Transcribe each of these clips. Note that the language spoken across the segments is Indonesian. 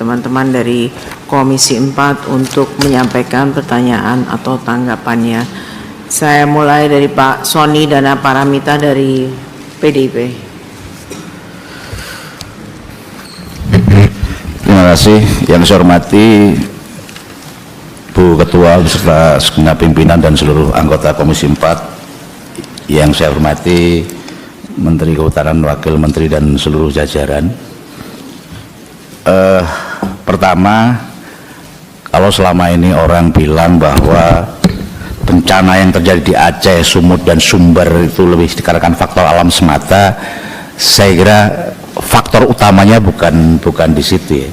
teman-teman dari Komisi 4 untuk menyampaikan pertanyaan atau tanggapannya. Saya mulai dari Pak Sony Dana Paramita dari PDIP. Terima kasih. Yang saya hormati Bu Ketua beserta segenap pimpinan dan seluruh anggota Komisi 4. Yang saya hormati Menteri Kehutanan, Wakil Menteri dan seluruh jajaran. Pertama, kalau selama ini orang bilang bahwa bencana yang terjadi di Aceh, Sumut dan Sumber itu lebih dikarenakan faktor alam semata, saya kira faktor utamanya bukan di situ ya.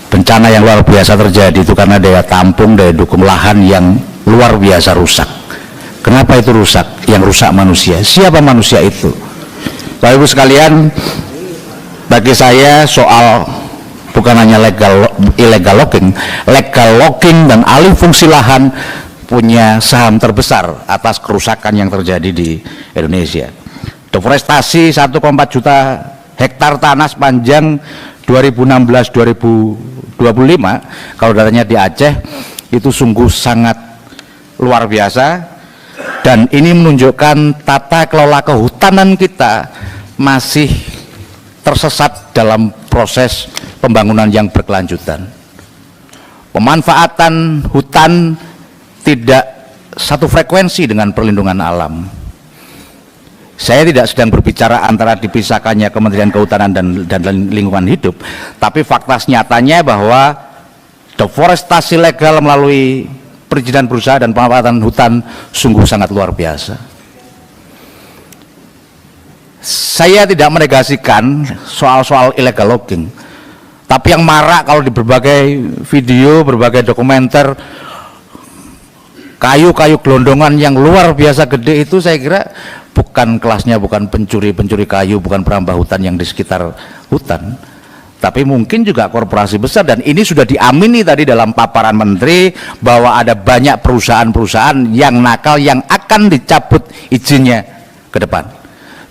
Bencana yang luar biasa terjadi itu karena daya tampung, daya dukung lahan yang luar biasa rusak. Kenapa itu rusak? Yang rusak manusia. Siapa manusia itu? Bapak Ibu sekalian, bagi saya soal bukan hanya illegal logging dan alih fungsi lahan punya saham terbesar atas kerusakan yang terjadi di Indonesia. Deforestasi 1,4 juta hektar tanah sepanjang 2016-2025, kalau datanya di Aceh itu sungguh sangat luar biasa, dan ini menunjukkan tata kelola kehutanan kita masih tersesat dalam proses pembangunan yang berkelanjutan. Pemanfaatan hutan tidak satu frekuensi dengan perlindungan alam. Saya tidak sedang berbicara antara dipisahkannya Kementerian Kehutanan dan Lingkungan Hidup, tapi fakta nyatanya bahwa deforestasi legal melalui perizinan berusaha dan pemanfaatan hutan sungguh sangat luar biasa. Saya tidak menegasikan soal-soal illegal logging, tapi yang marak kalau di berbagai video, berbagai dokumenter, kayu-kayu gelondongan yang luar biasa gede itu, saya kira bukan kelasnya, bukan pencuri kayu, bukan perambah hutan yang di sekitar hutan, tapi mungkin juga korporasi besar. Dan ini sudah diamini tadi dalam paparan Menteri bahwa ada banyak perusahaan-perusahaan yang nakal yang akan dicabut izinnya ke depan.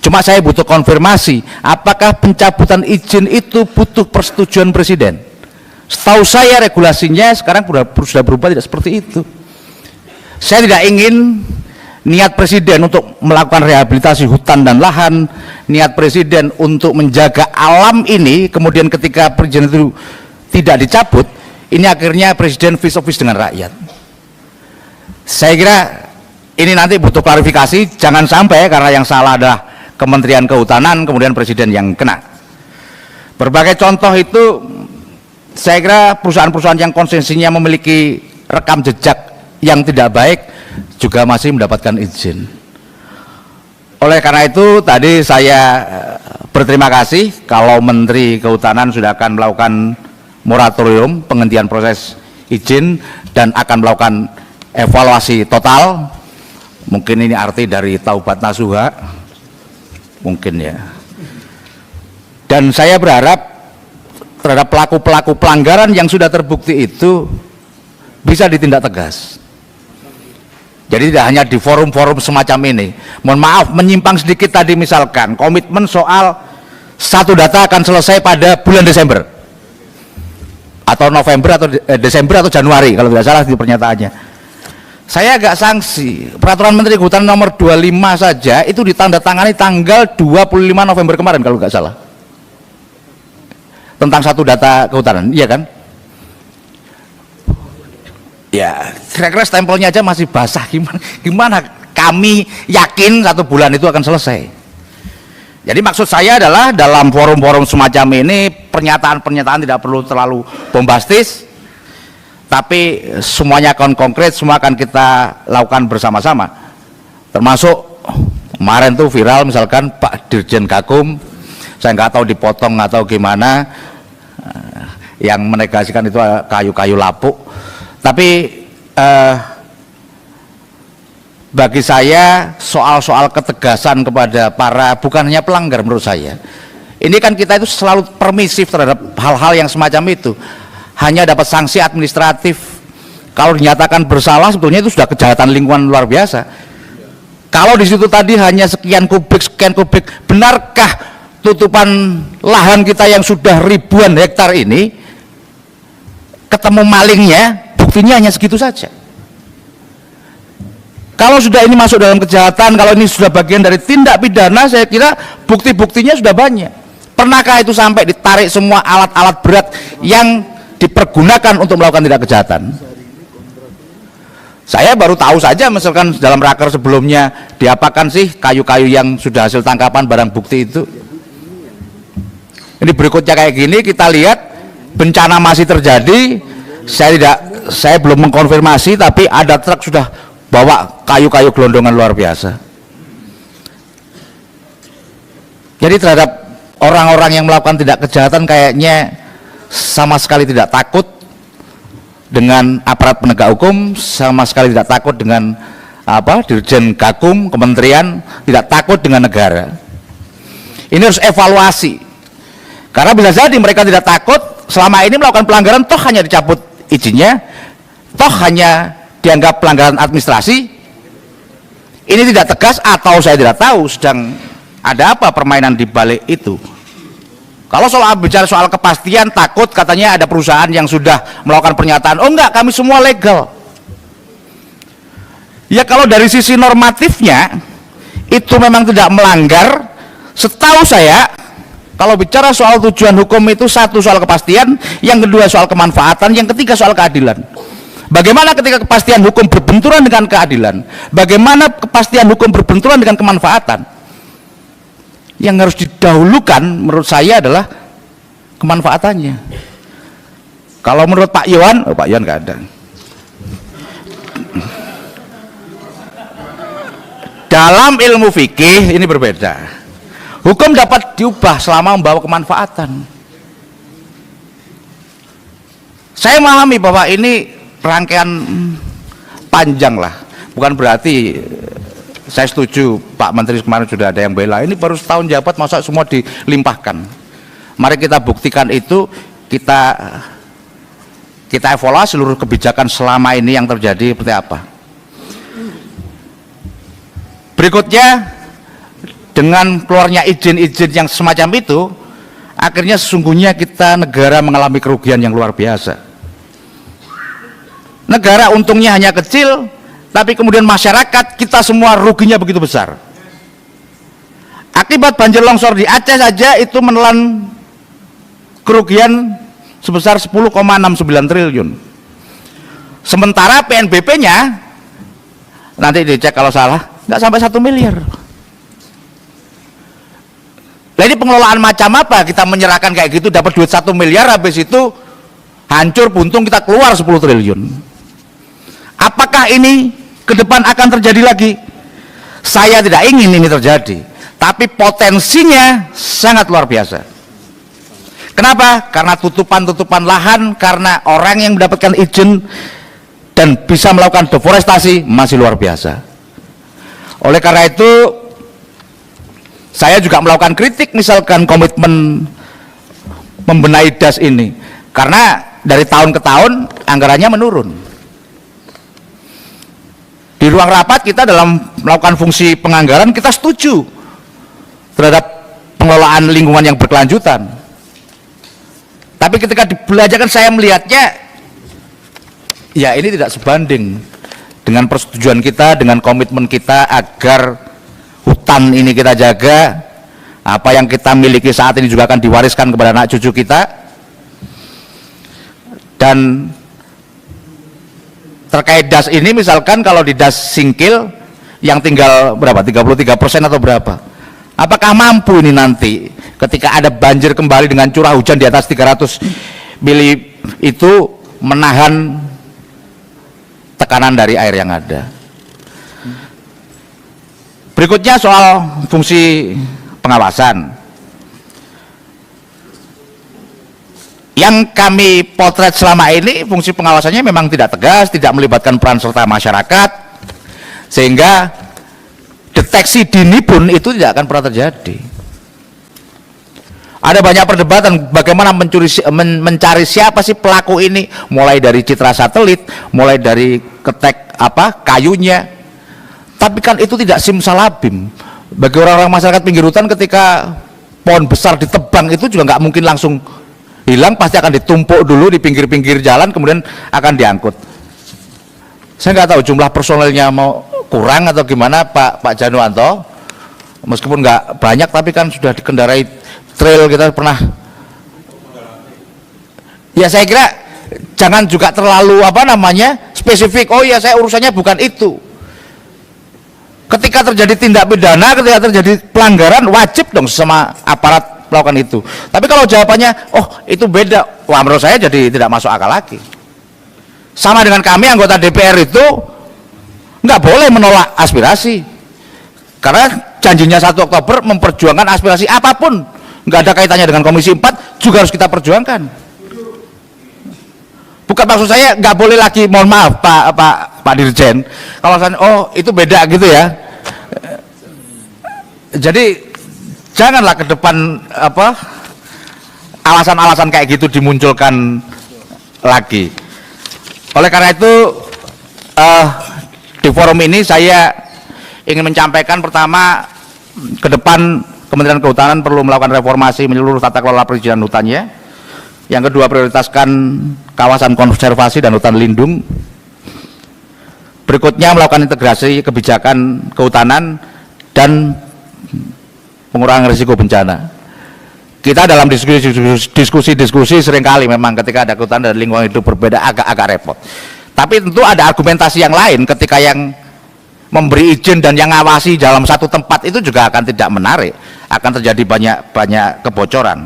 Cuma saya butuh konfirmasi, apakah pencabutan izin itu butuh persetujuan Presiden? Setahu saya regulasinya sekarang sudah berubah tidak seperti itu. Saya tidak ingin niat Presiden untuk melakukan rehabilitasi hutan dan lahan, niat Presiden untuk menjaga alam ini, kemudian ketika perizinan itu tidak dicabut, ini akhirnya Presiden face to face dengan rakyat. Saya kira ini nanti butuh klarifikasi, jangan sampai karena yang salah adalah Kementerian Kehutanan, kemudian Presiden yang kena. Berbagai contoh itu, saya kira perusahaan-perusahaan yang konsensinya memiliki rekam jejak yang tidak baik juga masih mendapatkan izin. Oleh karena itu tadi saya berterima kasih kalau Menteri Kehutanan sudah akan melakukan moratorium penghentian proses izin dan akan melakukan evaluasi total. Mungkin ini arti dari taubat nasuha, mungkin ya. Dan saya berharap terhadap pelaku-pelaku pelanggaran yang sudah terbukti itu bisa ditindak tegas. Jadi tidak hanya di forum-forum semacam ini. Mohon maaf menyimpang sedikit tadi, misalkan komitmen soal satu data akan selesai pada bulan Desember atau November atau Desember atau Januari kalau tidak salah di pernyataannya. Saya agak sanksi, peraturan Menteri Kehutanan nomor 25 saja itu ditandatangani tanggal 25 November kemarin kalau nggak salah, tentang satu data kehutanan, iya kan? Ya, kira-kira stempelnya aja masih basah. Gimana kami yakin satu bulan itu akan selesai? Jadi maksud saya adalah dalam forum-forum semacam ini pernyataan-pernyataan tidak perlu terlalu bombastis, tapi semuanya akan konkret, semua akan kita lakukan bersama-sama. Termasuk kemarin tuh viral misalkan Pak Dirjen Gakum, saya nggak tahu dipotong atau gimana, yang menegasikan itu kayu-kayu lapuk. Tapi bagi saya soal-soal ketegasan kepada para bukan hanya pelanggar, menurut saya ini kan kita itu selalu permisif terhadap hal-hal yang semacam itu, hanya dapat sanksi administratif. Kalau dinyatakan bersalah sebetulnya itu sudah kejahatan lingkungan luar biasa. Kalau di situ tadi hanya sekian kubik, benarkah tutupan lahan kita yang sudah ribuan hektar ini, ketemu malingnya, buktinya hanya segitu saja. Kalau sudah ini masuk dalam kejahatan, kalau ini sudah bagian dari tindak pidana, saya kira bukti-buktinya sudah banyak. Pernahkah itu sampai ditarik semua alat-alat berat yang dipergunakan untuk melakukan tindak kejahatan? Saya baru tahu saja, misalkan dalam raker sebelumnya, diapakan sih kayu-kayu yang sudah hasil tangkapan barang bukti itu. Ini berikutnya kayak gini, kita lihat bencana masih terjadi. Saya belum mengkonfirmasi, tapi ada truk sudah bawa kayu-kayu gelondongan luar biasa. Jadi terhadap orang-orang yang melakukan tindak kejahatan kayaknya sama sekali tidak takut dengan aparat penegak hukum, sama sekali tidak takut dengan Dirjen Gakum, kementerian, tidak takut dengan negara. Ini harus evaluasi, karena bisa jadi mereka tidak takut, selama ini melakukan pelanggaran toh hanya dicabut izinnya, toh hanya dianggap pelanggaran administrasi. Ini tidak tegas, atau saya tidak tahu sedang ada apa permainan di balik itu. Kalau bicara soal kepastian, takut katanya ada perusahaan yang sudah melakukan pernyataan, oh enggak, kami semua legal. Ya kalau dari sisi normatifnya itu memang tidak melanggar. Setahu saya, kalau bicara soal tujuan hukum itu, satu soal kepastian, yang kedua soal kemanfaatan, yang ketiga soal keadilan. Bagaimana ketika kepastian hukum berbenturan dengan keadilan? Bagaimana kepastian hukum berbenturan dengan kemanfaatan? Yang harus didahulukan menurut saya adalah kemanfaatannya. Kalau menurut Pak Yohan, Pak Yohan nggak ada. Dalam ilmu fikih ini berbeda. Hukum dapat diubah selama membawa kemanfaatan. Saya memahami bahwa ini rangkaian panjang lah, bukan berarti saya setuju Pak Menteri kemarin sudah ada yang bela, ini baru setahun jabat masa semua dilimpahkan. Mari kita buktikan itu, kita evaluasi seluruh kebijakan selama ini yang terjadi seperti apa. Berikutnya, dengan keluarnya izin-izin yang semacam itu, akhirnya sesungguhnya kita negara mengalami kerugian yang luar biasa. Negara untungnya hanya kecil, tapi kemudian masyarakat kita semua ruginya begitu besar. Akibat banjir longsor di Aceh saja itu menelan kerugian sebesar 10,69 triliun. Sementara PNBP-nya, nanti dicek kalau salah, nggak sampai 1 miliar. Nah ini pengelolaan macam apa? Kita menyerahkan kayak gitu, dapat duit 1 miliar, habis itu hancur buntung, kita keluar 10 triliun. Apakah ini ke depan akan terjadi lagi? Saya tidak ingin ini terjadi, tapi potensinya sangat luar biasa. Kenapa? Karena tutupan-tutupan lahan, karena orang yang mendapatkan izin dan bisa melakukan deforestasi masih luar biasa. Oleh karena itu, saya juga melakukan kritik, misalkan komitmen membenahi DAS ini, karena dari tahun ke tahun anggarannya menurun. Di ruang rapat kita dalam melakukan fungsi penganggaran, kita setuju terhadap pengelolaan lingkungan yang berkelanjutan. Tapi ketika dibelajarkan, saya melihatnya ya ini tidak sebanding dengan persetujuan kita, dengan komitmen kita agar hutan ini kita jaga, apa yang kita miliki saat ini juga akan diwariskan kepada anak cucu kita. Dan terkait DAS ini, misalkan kalau di DAS Singkil yang tinggal berapa, 33% atau berapa, apakah mampu ini nanti ketika ada banjir kembali dengan curah hujan di atas 300 mili itu menahan tekanan dari air yang ada. Berikutnya soal fungsi pengawasan. Yang kami potret selama ini, fungsi pengawasannya memang tidak tegas, tidak melibatkan peran serta masyarakat, sehingga deteksi dini pun itu tidak akan pernah terjadi. Ada banyak perdebatan bagaimana mencari siapa sih pelaku ini, mulai dari citra satelit, mulai dari ketek kayunya. Tapi kan itu tidak simsalabim bagi orang-orang masyarakat pinggir hutan ketika pohon besar ditebang itu juga nggak mungkin langsung hilang, pasti akan ditumpuk dulu di pinggir-pinggir jalan, kemudian akan diangkut. Saya nggak tahu jumlah personelnya mau kurang atau gimana Pak Januanto, meskipun nggak banyak tapi kan sudah dikendarai trail, kita pernah. Ya saya kira jangan juga terlalu spesifik, oh ya saya urusannya bukan itu. Ketika terjadi tindak pidana, ketika terjadi pelanggaran, wajib dong sama aparat melakukan itu. Tapi kalau jawabannya, oh itu beda, wah menurut saya jadi tidak masuk akal lagi. Sama dengan kami anggota DPR itu nggak boleh menolak aspirasi, karena janjinya 1 Oktober memperjuangkan aspirasi apapun, nggak ada kaitannya dengan Komisi 4 juga harus kita perjuangkan. Bukan maksud saya nggak boleh lagi, mohon maaf Pak Dirjen, kalau saya oh itu beda gitu ya. Jadi janganlah ke depan alasan-alasan kayak gitu dimunculkan lagi. Oleh karena itu di forum ini saya ingin menyampaikan, pertama, ke depan Kementerian Kehutanan perlu melakukan reformasi menyeluruh tata kelola perizinan hutannya. Yang kedua, prioritaskan kawasan konservasi dan hutan lindung. Berikutnya, melakukan integrasi kebijakan kehutanan dan pengurangan risiko bencana. Kita dalam diskusi seringkali memang ketika ada kehutanan dan lingkungan hidup berbeda agak repot. Tapi tentu ada argumentasi yang lain ketika yang memberi izin dan yang ngawasi dalam satu tempat itu juga akan tidak menarik, akan terjadi banyak kebocoran.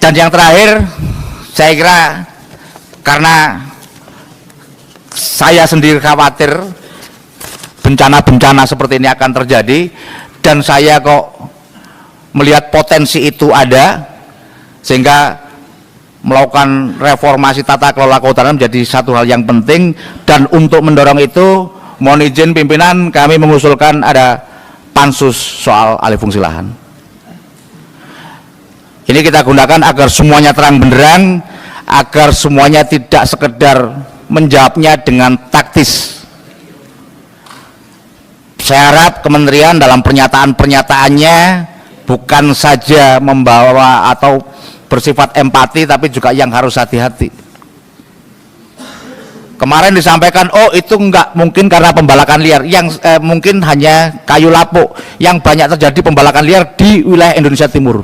Dan yang terakhir, saya kira karena saya sendiri khawatir bencana-bencana seperti ini akan terjadi, dan saya kok melihat potensi itu ada, sehingga melakukan reformasi tata kelola kehutanan menjadi satu hal yang penting. Dan untuk mendorong itu, mohon izin pimpinan, kami mengusulkan ada pansus soal alih fungsi lahan. Ini kita gunakan agar semuanya terang benderang, agar semuanya tidak sekedar menjawabnya dengan taktis. Saya harap kementerian dalam pernyataan-pernyataannya bukan saja membawa atau bersifat empati, tapi juga yang harus hati-hati. Kemarin disampaikan, oh itu enggak mungkin karena pembalakan liar, yang mungkin hanya kayu lapuk, yang banyak terjadi pembalakan liar di wilayah Indonesia Timur.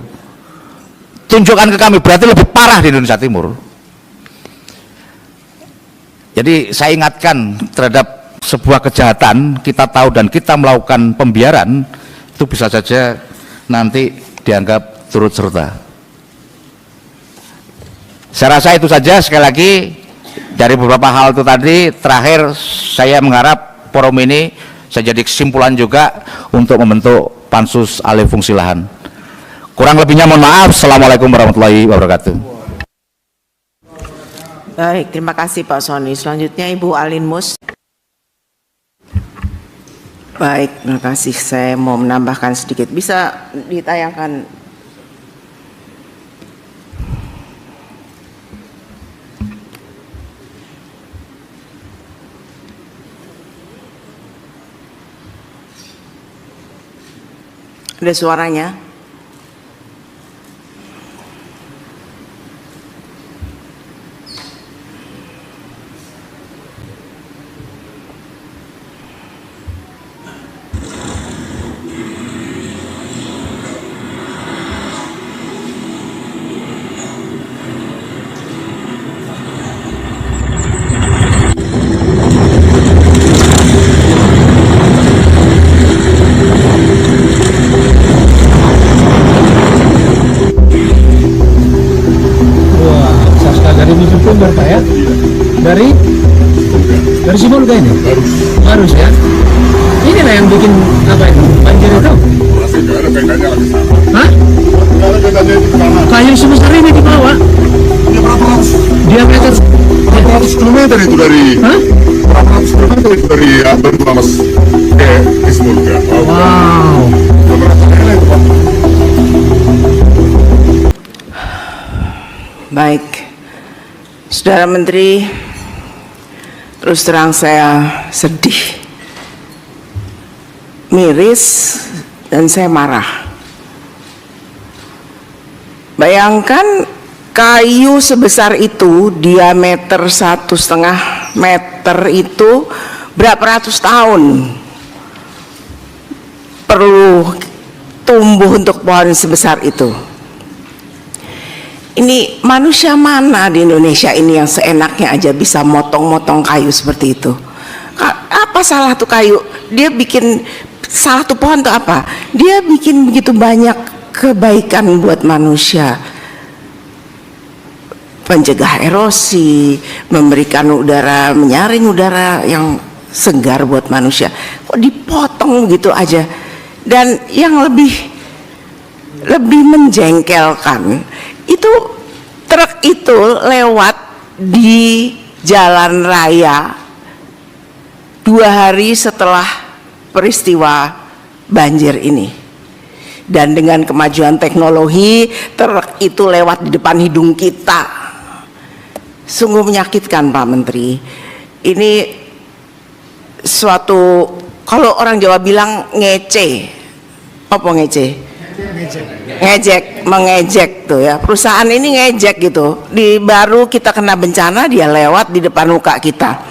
Tunjukkan ke kami, berarti lebih parah di Indonesia Timur. Jadi saya ingatkan terhadap sebuah kejahatan, kita tahu dan kita melakukan pembiaran, itu bisa saja nanti dianggap turut serta. Saya rasa itu saja. Sekali lagi, dari beberapa hal itu tadi, terakhir saya mengharap forum ini saya jadi kesimpulan juga untuk membentuk pansus alih fungsi lahan. Kurang lebihnya mohon maaf. Assalamualaikum warahmatullahi wabarakatuh. Baik, terima kasih Pak Sony. Selanjutnya Ibu Alin Mus. Baik, terima kasih. Saya mau menambahkan sedikit. Bisa ditayangkan ada suaranya? Dari Sibolga ini? Harus ya. Inilah yang bikin apa itu? Banjir itu? Hah? Kayu sebesar ini di bawah. Diameter berapa ratus kilometer itu dari? Hah? Berapa ratus kilometer itu dari Banyumas ke Sibolga? Wow. Baik, Saudara Menteri, terus terang saya sedih miris dan saya marah. Bayangkan kayu sebesar itu, diameter 1,5 meter itu berapa ratus tahun perlu tumbuh untuk pohon sebesar itu. Ini manusia mana di Indonesia ini yang seenaknya aja bisa motong-motong kayu seperti itu? Apa salah tuh kayu? Dia bikin salah tuh pohon tuh apa? Dia bikin begitu banyak kebaikan buat manusia. Pencegah erosi, memberikan udara, menyaring udara yang segar buat manusia. Kok dipotong gitu aja? Dan yang lebih menjengkelkan, itu truk itu lewat di jalan raya 2 hari setelah peristiwa banjir ini. Dan dengan kemajuan teknologi, truk itu lewat di depan hidung kita. Sungguh menyakitkan, Pak Menteri. Ini suatu, kalau orang Jawa bilang ngece. Apa ngece? Ngejek, mengejek tuh ya. Perusahaan ini ngejek gitu. Di baru kita kena bencana, dia lewat di depan muka kita.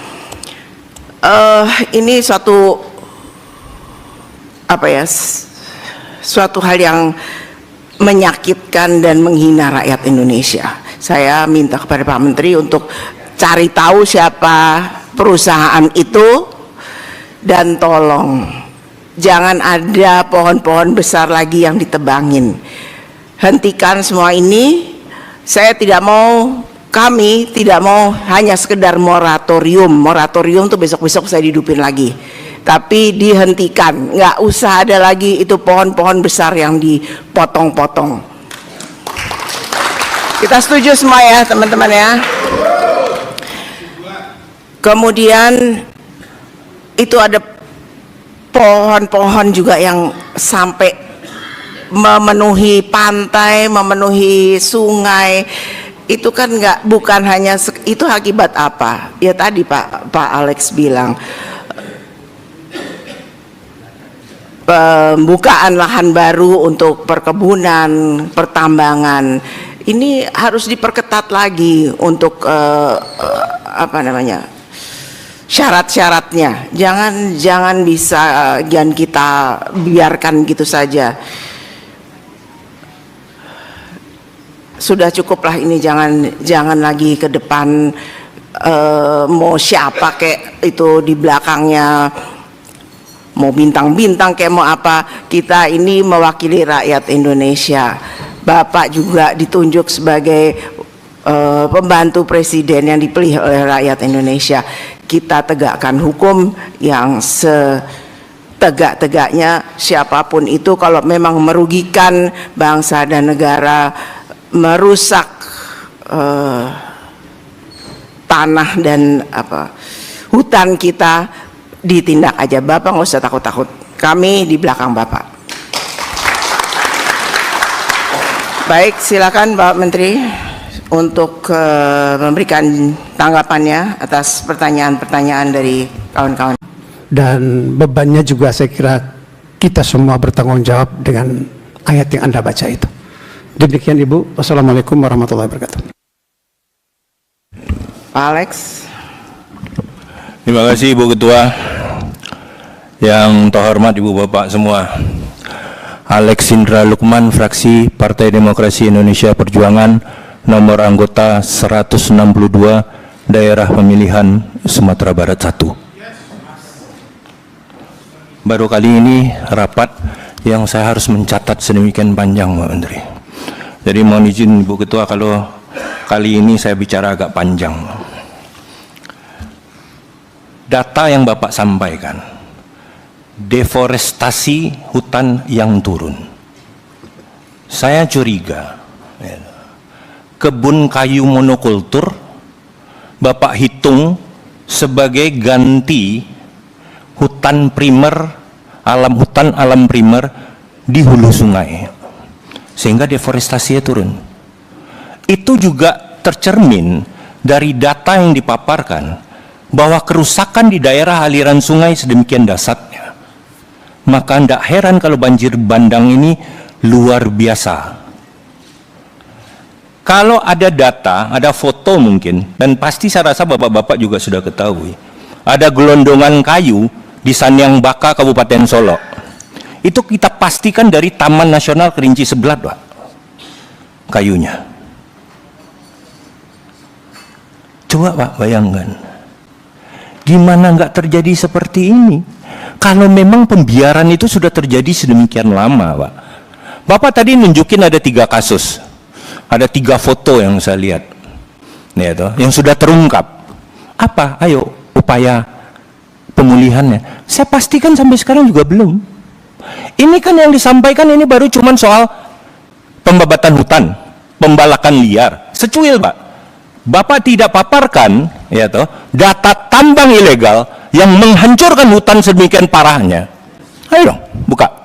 Ini suatu apa ya? Suatu hal yang menyakitkan dan menghina rakyat Indonesia. Saya minta kepada Pak Menteri untuk cari tahu siapa perusahaan itu dan tolong jangan ada pohon-pohon besar lagi yang ditebangin. Hentikan semua ini. Saya tidak mau, kami tidak mau hanya sekedar moratorium. Moratorium tuh besok-besok saya hidupin lagi. Tapi dihentikan, nggak usah ada lagi itu pohon-pohon besar yang dipotong-potong. Kita setuju semua ya teman-teman ya. Kemudian itu ada pohon-pohon juga yang sampai memenuhi pantai, memenuhi sungai. Itu kan bukan hanya itu akibat apa? Ya tadi Pak Alex bilang pembukaan lahan baru untuk perkebunan, pertambangan. Ini harus diperketat lagi untuk syarat-syaratnya. Jangan kita biarkan gitu saja. Sudah cukuplah ini, jangan lagi ke depan mau siapa kayak itu di belakangnya, mau bintang-bintang kayak mau apa. Kita ini mewakili rakyat Indonesia. Bapak juga ditunjuk sebagai pembantu presiden yang dipilih oleh rakyat Indonesia. Kita tegakkan hukum yang setegak-tegaknya. Siapapun itu kalau memang merugikan bangsa dan negara, merusak tanah dan hutan kita, ditindak aja. Bapak nggak usah takut-takut. Kami di belakang Bapak. Baik, silakan Pak Menteri untuk memberikan tanggapannya atas pertanyaan-pertanyaan dari kawan-kawan. Dan bebannya juga saya kira kita semua bertanggung jawab dengan ayat yang Anda baca itu. Demikian Ibu. Wassalamualaikum warahmatullahi wabarakatuh. Pak Alex. Terima kasih Ibu Ketua. Yang terhormat Ibu Bapak semua. Alex Indra Lukman, fraksi Partai Demokrasi Indonesia Perjuangan, nomor anggota 162, daerah pemilihan Sumatera Barat 1. Baru kali ini rapat yang saya harus mencatat sedemikian panjang, Pak Menteri. Jadi mohon izin Ibu Ketua kalau kali ini saya bicara agak panjang. Data yang Bapak sampaikan, deforestasi hutan yang turun. Saya curiga kebun kayu monokultur Bapak hitung sebagai ganti hutan primer, hutan alam primer di hulu sungai, sehingga deforestasinya turun. Itu juga tercermin dari data yang dipaparkan bahwa kerusakan di daerah aliran sungai sedemikian dahsyatnya, maka tidak heran kalau banjir bandang ini luar biasa. Kalau ada data, ada foto mungkin, dan pasti saya rasa bapak-bapak juga sudah ketahui, ada gelondongan kayu di Sanyang Baka, Kabupaten Solo. Itu kita pastikan dari Taman Nasional Kerinci Seblat, Pak, kayunya. Coba Pak bayangkan, gimana nggak terjadi seperti ini? Kalau memang pembiaran itu sudah terjadi sedemikian lama, Pak. Bapak tadi nunjukin ada 3 kasus. Ada 3 foto yang saya lihat, ya toh, yang sudah terungkap. Apa? Ayo upaya pemulihannya. Saya pastikan sampai sekarang juga belum. Ini kan yang disampaikan ini baru cuman soal pembabatan hutan, pembalakan liar, secuil Pak. Bapak tidak paparkan, ya toh, data tambang ilegal yang menghancurkan hutan sedemikian parahnya. Ayo dong, buka.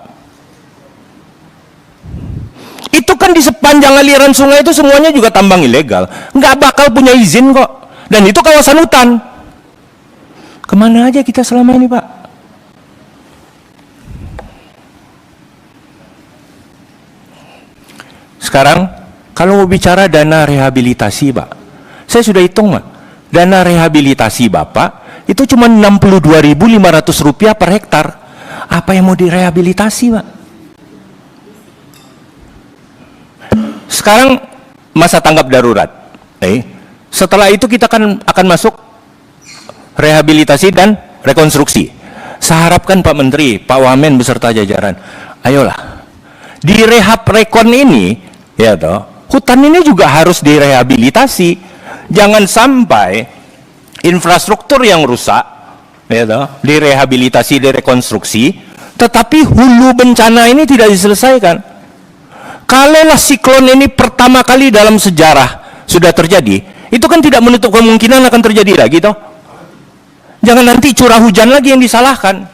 Itu kan di sepanjang aliran sungai itu semuanya juga tambang ilegal. Nggak bakal punya izin kok. Dan itu kawasan hutan. Kemana aja kita selama ini, Pak? Sekarang, kalau mau bicara dana rehabilitasi, Pak, saya sudah hitung, Pak. Dana rehabilitasi Bapak, itu cuma Rp62.500 per hektar. Apa yang mau direhabilitasi, Pak? Sekarang masa tanggap darurat. Setelah itu kita akan masuk rehabilitasi dan rekonstruksi. Saya harapkan Pak Menteri, Pak Wamen beserta jajaran, ayolah di rehab rekon ini, ya toh, hutan ini juga harus direhabilitasi. Jangan sampai infrastruktur yang rusak, ya toh, direhabilitasi, direkonstruksi, tetapi hulu bencana ini tidak diselesaikan. Kalaulah siklon ini pertama kali dalam sejarah sudah terjadi, itu kan tidak menutup kemungkinan akan terjadi lagi toh. Jangan nanti curah hujan lagi yang disalahkan.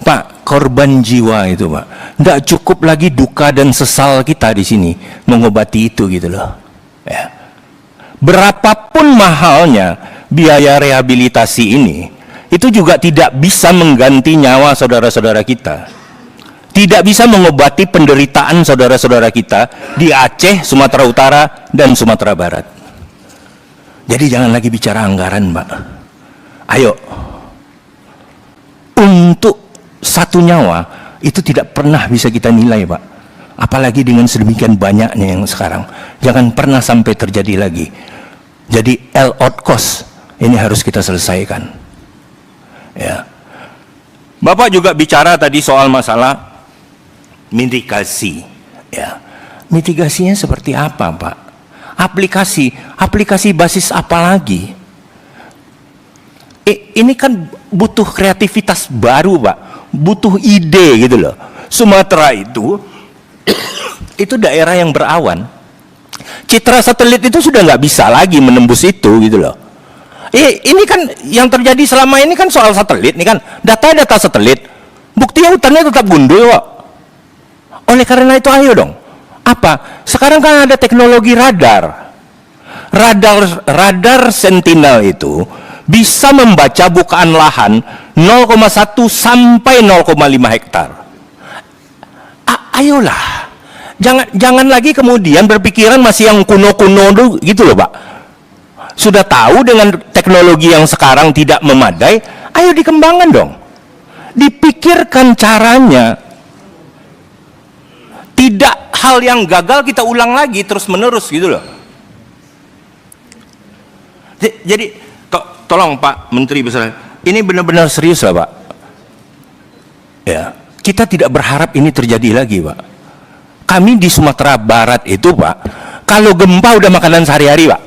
Pak, korban jiwa itu, Pak, tidak cukup lagi duka dan sesal kita di sini mengobati itu gitu loh. Ya. Berapapun mahalnya biaya rehabilitasi ini, itu juga tidak bisa mengganti nyawa saudara-saudara kita, tidak bisa mengobati penderitaan saudara-saudara kita di Aceh, Sumatera Utara, dan Sumatera Barat. Jadi jangan lagi bicara anggaran, Pak. Ayo, untuk satu nyawa itu tidak pernah bisa kita nilai, Pak, apalagi dengan sedemikian banyaknya yang sekarang. Jangan pernah sampai terjadi lagi. Jadi all-out cost ini harus kita selesaikan. Ya. Bapak juga bicara tadi soal masalah mitigasi. Ya. Mitigasinya seperti apa, Pak? Aplikasi basis apa lagi? Ini kan butuh kreativitas baru, Pak. Butuh ide gitu loh. Sumatera itu daerah yang berawan. Citra satelit itu sudah nggak bisa lagi menembus itu gitu loh. Ini kan yang terjadi selama ini kan soal satelit, nih kan data satelit, buktinya hutannya tetap gundul kok. Oleh karena itu ayo dong, apa? Sekarang kan ada teknologi radar Sentinel itu bisa membaca bukaan lahan 0,1 sampai 0,5 hektar. Ayolah, jangan lagi kemudian berpikiran masih yang kuno-kuno gitu loh, Pak. Sudah tahu dengan teknologi yang sekarang tidak memadai, ayo dikembangkan dong. Dipikirkan caranya. Tidak hal yang gagal kita ulang lagi terus-menerus gitu loh. Jadi tolong Pak Menteri besar, ini benar-benar serius lah, Pak. Ya, kita tidak berharap ini terjadi lagi, Pak. Kami di Sumatera Barat itu, Pak, kalau gempa udah makanan sehari-hari, Pak.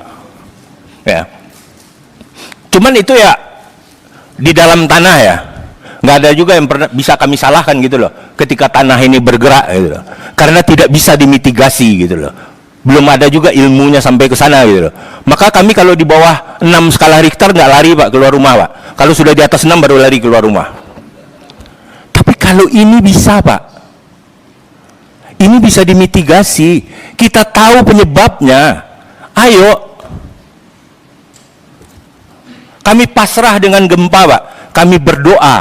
Ya, cuman itu ya di dalam tanah ya, nggak ada juga yang pernah bisa kami salahkan gitu loh ketika tanah ini bergerak gitu loh, karena tidak bisa dimitigasi gitu loh, belum ada juga ilmunya sampai ke sana gitu loh. Maka kami kalau di bawah 6 skala Richter nggak lari, Pak, keluar rumah, Pak. Kalau sudah di atas 6 baru lari keluar rumah. Tapi kalau ini bisa, Pak, ini bisa dimitigasi, kita tahu penyebabnya. Ayo, Kami pasrah dengan gempa, Pak. Kami berdoa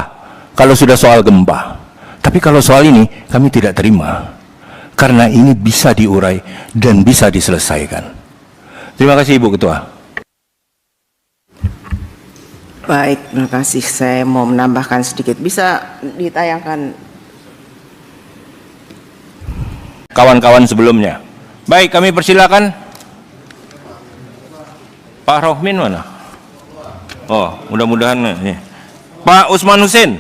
kalau sudah soal gempa. Tapi kalau soal ini kami tidak terima. Karena ini bisa diurai dan bisa diselesaikan. Terima kasih Ibu Ketua. Baik, terima kasih. Saya mau menambahkan sedikit. Bisa ditayangkan Kawan-kawan sebelumnya. Baik, kami persilakan. Pak Rohmin mana? Oh, mudah-mudahan nih. Pak Usman Hussein.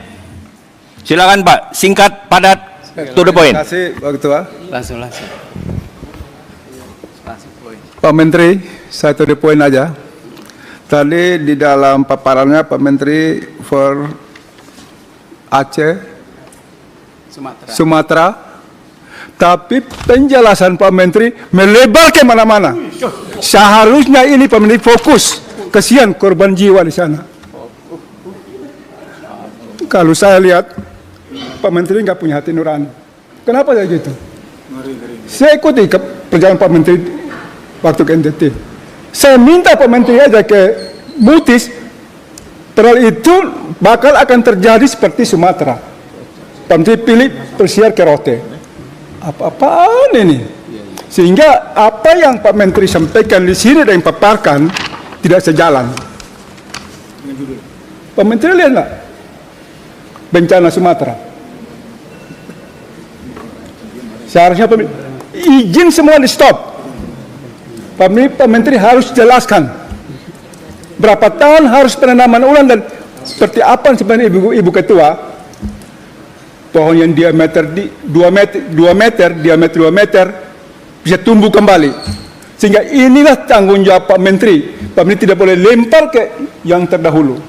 Silakan Pak, singkat, padat, to the point. Terima kasih Pak Ketua. Langsung. Pak Menteri, saya to the point aja. Tadi di dalam paparannya Pak Menteri for Aceh, Sumatera. Tapi penjelasan Pak Menteri melebar ke mana-mana. Seharusnya ini Pak Menteri fokus. Kesian korban jiwa di sana. Kalau saya lihat Pak Menteri nggak punya hati nurani. Kenapa saya gitu? Saya ikuti perjalanan Pak Menteri waktu ke NTT. Saya minta Pak Menteri aja ke Mutis. Padahal itu bakal akan terjadi seperti Sumatera. Pak Menteri pilih persiar ke Rote. Apa-apaan ini? Sehingga apa yang Pak Menteri sampaikan di sini dan paparkan tidak sejalan. Pak Menteri lihat nggak bencana Sumatera? Seharusnya izin semua di stop. Pak Menteri harus jelaskan berapa tahun harus penanaman ulang dan seperti apa sebenarnya Ibu Ketua. Pohon yang diameter 2 meter, diameter 2 meter bisa tumbuh kembali. Sehingga inilah tanggung jawab Pak Menteri. Pak Menteri tidak boleh lempar ke yang terdahulu.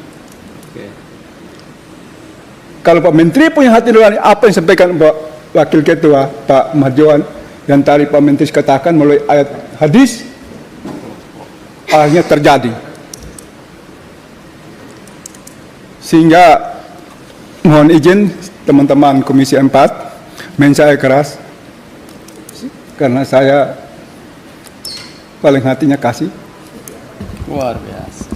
Kalau Pak Menteri punya hati nurani, apa yang disampaikan Pak Wakil Ketua Pak Marjohan yang tadi Pak Menteri katakan melalui ayat hadis, akhirnya terjadi. Sehingga mohon izin teman-teman Komisi 4, saya keras karena saya paling hatinya kasih. Luar biasa.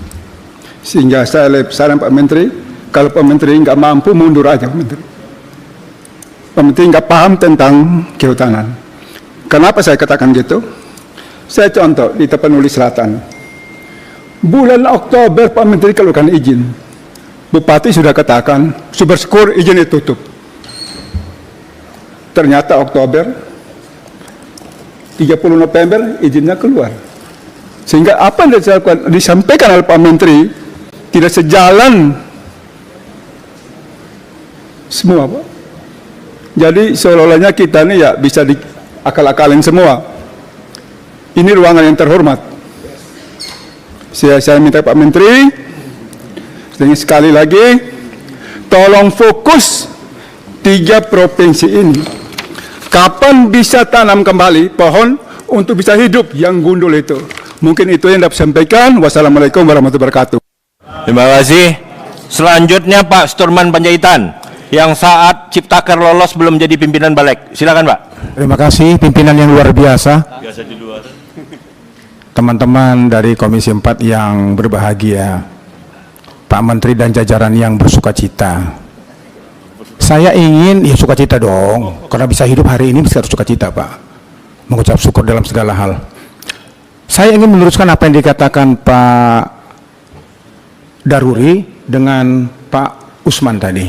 Sehingga saya saran Pak Menteri, kalau Pak Menteri nggak mampu mundur aja Pak Menteri. Pak Menteri nggak paham tentang kehutanan. Kenapa saya katakan gitu? Saya contoh di Tapanuli Selatan. Bulan Oktober Pak Menteri keluarkan izin. Bupati sudah katakan, bersyukur izin ditutup. Ternyata Oktober, 30 November izinnya keluar. Sehingga apa yang disampaikan oleh Pak Menteri tidak sejalan semua, Pak. Jadi seolah-olahnya kita ini ya bisa diakal-akalin semua. Ini ruangan yang terhormat. Saya minta Pak Menteri, sekali lagi, tolong fokus 3 provinsi ini. Kapan bisa tanam kembali pohon untuk bisa hidup yang gundul itu? Mungkin itu yang dapat sampaikan. Wassalamualaikum warahmatullahi wabarakatuh. Terima kasih. Selanjutnya Pak Sturman Panjaitan yang saat Ciptaker lolos belum jadi pimpinan balik. Silakan Pak. Terima kasih pimpinan yang luar biasa. Teman-teman dari Komisi 4 yang berbahagia. Pak Menteri dan jajaran yang bersuka cita. Saya ingin, ya sukacita dong, karena bisa hidup hari ini bisa sukacita Pak. Mengucap syukur dalam segala hal. Saya ingin meneruskan apa yang dikatakan Pak Daruri dengan Pak Usman tadi.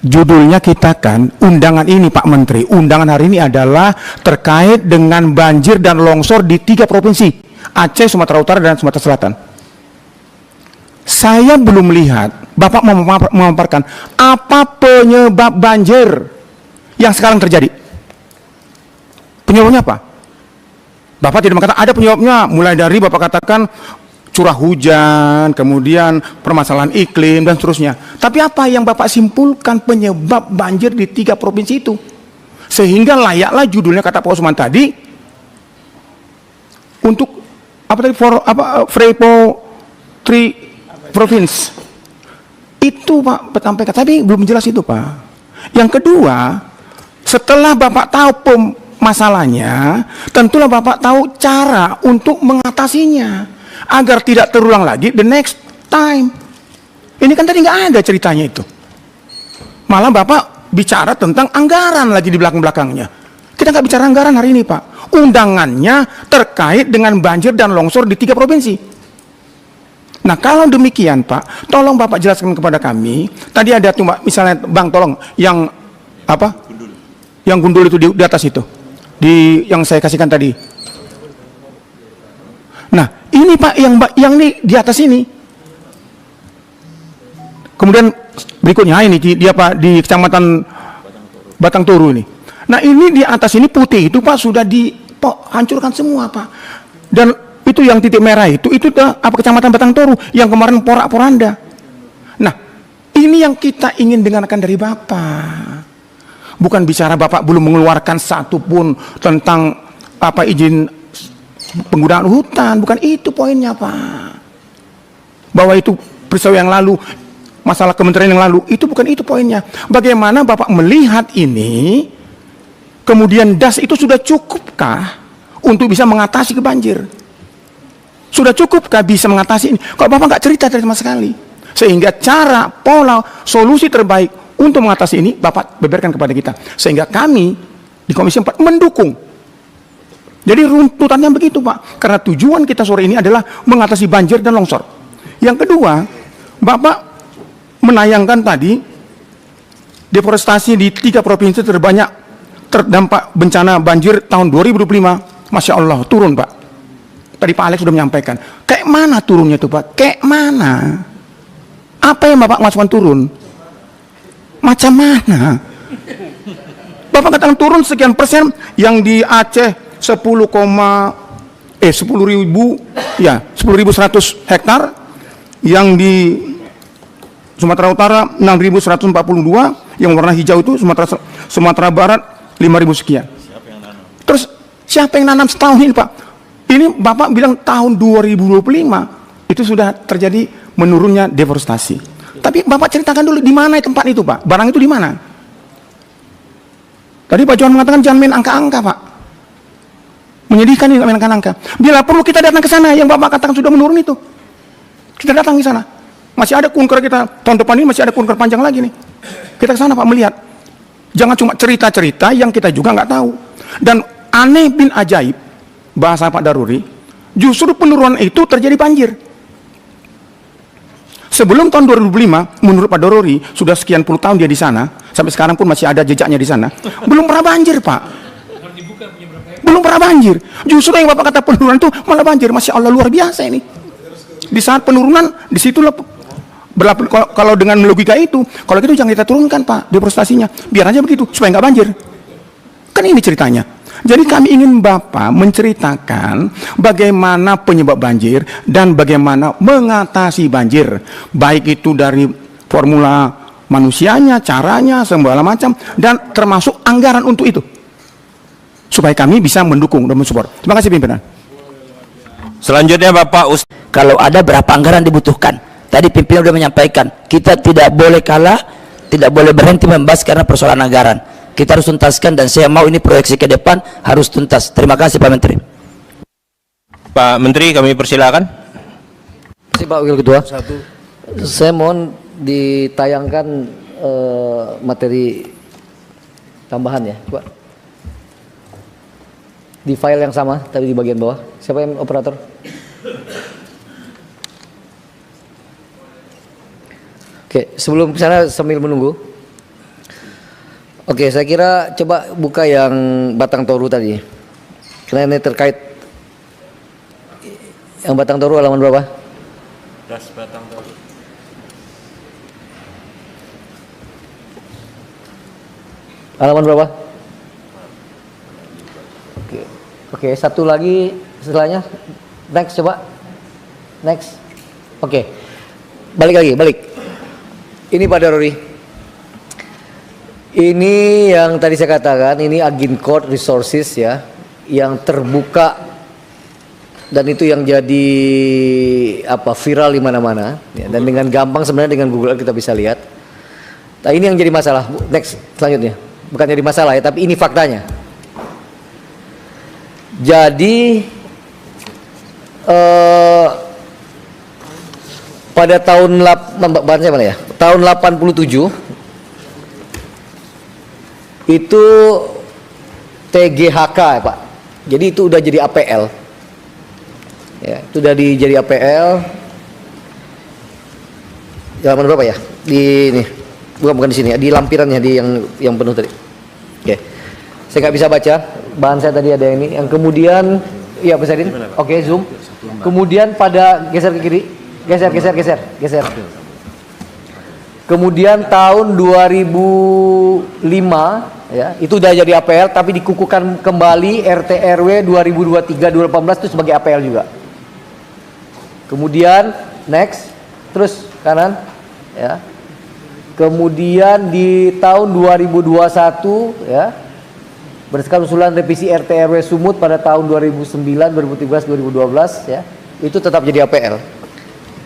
Judulnya kita kan, undangan ini Pak Menteri, undangan hari ini adalah terkait dengan banjir dan longsor di 3 provinsi, Aceh, Sumatera Utara, dan Sumatera Selatan. Saya belum melihat Bapak memaparkan apa penyebab banjir yang sekarang terjadi. Penyebabnya apa? Bapak tidak mengatakan ada penyebabnya, mulai dari Bapak katakan curah hujan, kemudian permasalahan iklim dan seterusnya. Tapi apa yang Bapak simpulkan penyebab banjir di 3 provinsi itu? Sehingga layaklah judulnya kata Pak Usman tadi untuk Frepo 3 provinsi itu Pak sampaikan, tapi belum jelas itu Pak. Yang kedua, setelah Bapak tahu masalahnya, tentulah Bapak tahu cara untuk mengatasinya agar tidak terulang lagi the next time. Ini kan tadi nggak ada ceritanya itu. Malah Bapak bicara tentang anggaran lagi di belakang-belakangnya. Kita nggak bicara anggaran hari ini, Pak. Undangannya terkait dengan banjir dan longsor di 3 provinsi. Nah, kalau demikian, Pak, tolong Bapak jelaskan kepada kami. Tadi ada tuh, Pak, misalnya, Bang, tolong yang apa? Yang gundul itu di atas itu. Yang saya kasihkan tadi. Nah, ini Pak yang di atas ini. Kemudian berikutnya ini di di Kecamatan Batang Toru ini. Nah, ini di atas ini putih itu, Pak, sudah dihancurkan semua, Pak. Dan itu yang titik merah itu Kecamatan Batang Toru yang kemarin porak-poranda. Nah, ini yang kita ingin dengarkan dari Bapak. Bukan bicara Bapak belum mengeluarkan satu pun tentang izin penggunaan hutan, bukan itu poinnya, Pak. Bahwa itu peristiwa yang lalu, masalah kementerian yang lalu, itu bukan itu poinnya. Bagaimana Bapak melihat ini, kemudian DAS itu sudah cukupkah untuk bisa mengatasi banjir? Sudah cukupkah bisa mengatasi ini? Kok Bapak nggak cerita sama sekali? Sehingga cara, pola, solusi terbaik untuk mengatasi ini Bapak beberkan kepada kita. Sehingga kami di Komisi 4 mendukung. Jadi runtutannya begitu, Pak. Karena tujuan kita sore ini adalah mengatasi banjir dan longsor. Yang kedua, Bapak menayangkan tadi deforestasi di 3 provinsi terbanyak terdampak bencana banjir tahun 2025. Masya Allah, turun, Pak. Tadi Pak Alex sudah menyampaikan. Kayak mana turunnya itu, Pak? Kayak mana? Apa yang Bapak maksudkan turun? Macam mana? Bapak katakan turun sekian persen, yang di Aceh 10.100 hektar, yang di Sumatera Utara 6.142, yang warna hijau itu Sumatera Barat 5.000 sekian. Terus siapa yang nanam setahun ini, Pak? Ini Bapak bilang tahun 2025 itu sudah terjadi menurunnya deforestasi. Tapi Bapak ceritakan dulu di mana tempat itu, Pak? Barang itu di mana? Tadi Pak Johan mengatakan jangan main angka-angka, Pak. Menyedihkan ini main angka-angka. Bila perlu kita datang ke sana, yang Bapak katakan sudah menurun itu. Kita datang ke sana. Masih ada kunker kita, tahun depan ini masih ada kunker panjang lagi nih. Kita ke sana, Pak, melihat. Jangan cuma cerita-cerita yang kita juga nggak tahu. Dan aneh bin ajaib, bahasa Pak Daruri, justru penurunan itu terjadi banjir. Sebelum tahun 2005, menurut Pak Daruri, sudah sekian puluh tahun dia di sana, sampai sekarang pun masih ada jejaknya di sana, belum pernah banjir, Pak. Belum pernah banjir. Justru yang Bapak kata penurunan itu malah banjir. Masya Allah, luar biasa ini. Di saat penurunan, disitulah kalau dengan logika itu, kalau gitu jangan kita turunkan, Pak, deforestasinya. Biar aja begitu, supaya nggak banjir. Kan ini ceritanya. Jadi kami ingin Bapak menceritakan bagaimana penyebab banjir dan bagaimana mengatasi banjir. Baik itu dari formula manusianya, caranya, segala macam, dan termasuk anggaran untuk itu. Supaya kami bisa mendukung dan mensupport. Terima kasih pimpinan. Selanjutnya Bapak Kalau ada berapa anggaran dibutuhkan. Tadi pimpinan sudah menyampaikan, kita tidak boleh kalah, tidak boleh berhenti membahas karena persoalan anggaran. Kita harus tuntaskan, dan saya mau ini proyeksi ke depan harus tuntas. Terima kasih Pak Menteri. Pak Menteri, kami persilakan. Terima kasih Pak Wakil Ketua. Saya mohon ditayangkan materi tambahan ya, Pak. Di file yang sama tadi di bagian bawah. Siapa yang operator? Oke, sebelum ke sana sambil menunggu. Oke, saya kira coba buka yang Batang Toru tadi. Karena ini terkait yang Batang Toru halaman berapa? Das Batang Toru. Halaman berapa? Oke, satu lagi setelahnya. Next, coba. Next. Oke. Balik. Ini Pak Daruri. Ini yang tadi saya katakan, ini Agincourt Resources ya, yang terbuka dan itu yang jadi viral di mana-mana ya, dan dengan gampang sebenarnya dengan Google kita bisa lihat. Nah, ini yang jadi masalah. Next, selanjutnya. Bukan jadi masalah ya, tapi ini faktanya. Jadi pada pada tahun bahannya mana ya? Tahun 87 itu TGHK ya Pak. Jadi itu udah jadi APL. Ya, itu udah jadi APL. Halaman berapa ya? Di ini. Bukan di sini ya, di lampirannya di yang penuh tadi. Oke. Saya nggak bisa baca. Bahan saya tadi ada yang ini. Yang kemudian iya besarin. Oke, zoom. Kemudian pada geser ke kiri. Geser. Kemudian tahun 2005 ya, itu udah jadi APL tapi dikukuhkan kembali RT RW 2023 2018 itu sebagai APL juga. Kemudian next, terus kanan ya. Kemudian di tahun 2021 ya, berdasarkan usulan revisi RT RW Sumut pada tahun 2009, 2013, 2012 ya, itu tetap jadi APL.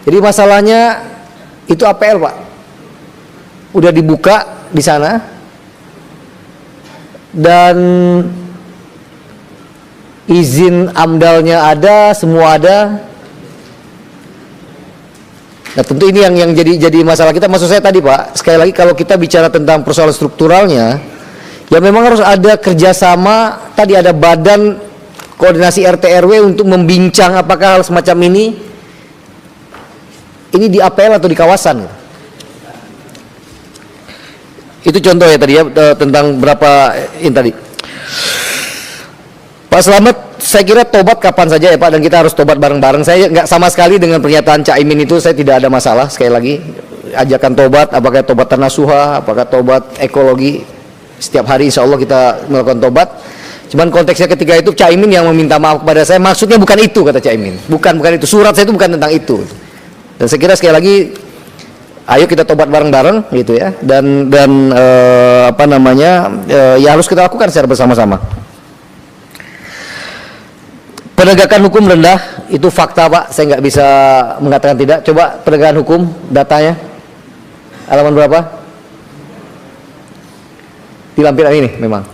Jadi masalahnya itu APL Pak, udah dibuka di sana dan izin AMDALnya ada, semua ada. Nah tentu ini yang jadi masalah kita. Maksud saya tadi Pak, sekali lagi kalau kita bicara tentang persoalan strukturalnya, ya memang harus ada kerjasama. Tadi ada badan koordinasi RT RW untuk membincang apakah hal semacam ini di APL atau di kawasan. Itu contoh ya tadi ya, tentang berapa ini tadi. Pak Slamet, saya kira tobat kapan saja ya Pak, dan kita harus tobat bareng-bareng. Saya nggak sama sekali dengan pernyataan Cak Imin itu, saya tidak ada masalah. Sekali lagi, ajakan tobat, apakah tobat tanasuha, apakah tobat ekologi, setiap hari insya Allah kita melakukan tobat. Cuman konteksnya ketika itu Cak Imin yang meminta maaf kepada saya, maksudnya bukan itu kata Cak Imin, bukan itu, surat saya itu bukan tentang itu. Dan saya kira sekali lagi, ayo kita tobat bareng-bareng gitu ya, dan ya harus kita lakukan secara bersama-sama. Penegakan hukum rendah itu fakta Pak, saya nggak bisa mengatakan tidak. Coba penegakan hukum datanya halaman berapa? Di lampiran ini memang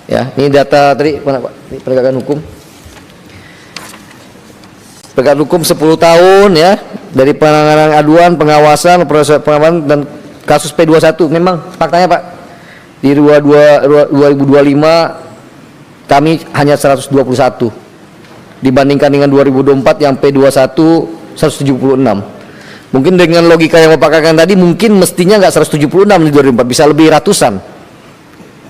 ya, ini data tadi mana Pak? Ini penegakan hukum. Penegakan hukum 10 tahun ya, dari penanganan aduan, pengawasan, proses pengawasan dan kasus P21 memang faktanya Pak. Di 2025 kami hanya 121 dibandingkan dengan 2024 yang P21 176. Mungkin dengan logika yang Bapak katakan tadi mungkin mestinya nggak 176 di 2024, bisa lebih ratusan,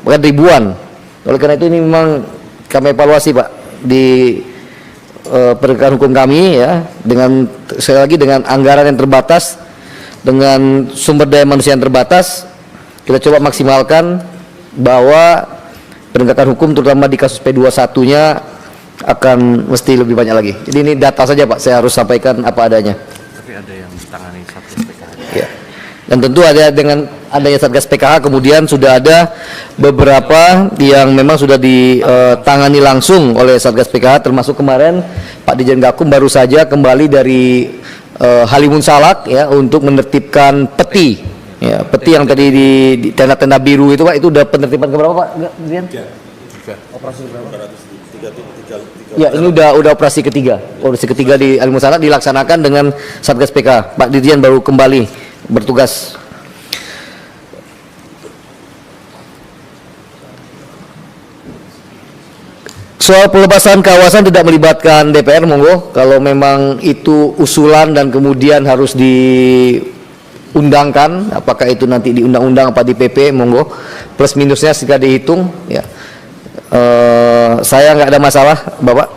bahkan ribuan. Oleh karena itu ini memang kami evaluasi Pak di penegakan hukum kami ya, dengan sekali lagi dengan anggaran yang terbatas, dengan sumber daya manusia yang terbatas, kita coba maksimalkan bahwa penegakan hukum terutama di kasus P21-nya akan mesti lebih banyak lagi. Jadi ini data saja Pak, saya harus sampaikan apa adanya. Tapi ada yang ditangani Satgas PKH. Ya. Dan tentu ada dengan adanya Satgas PKH kemudian sudah ada beberapa yang memang sudah ditangani langsung oleh Satgas PKH, termasuk kemarin Pak Dirjen Gakum baru saja kembali dari Halimun Salak ya untuk menertibkan peti. Ya, peti yang tadi di tenda-tenda biru itu Pak, itu udah penertiban keberapa Pak Dirjen? Operasi berapa? Ya, ini udah operasi ketiga. Operasi ketiga di Halimun Salak dilaksanakan dengan Satgas PK. Pak Dirjen baru kembali bertugas. Soal pelepasan kawasan tidak melibatkan DPR, monggo. Kalau memang itu usulan dan kemudian harus diundangkan, apakah itu nanti di undang-undang apa di PP, monggo. Plus minusnya jika dihitung, ya. Saya nggak ada masalah Bapak.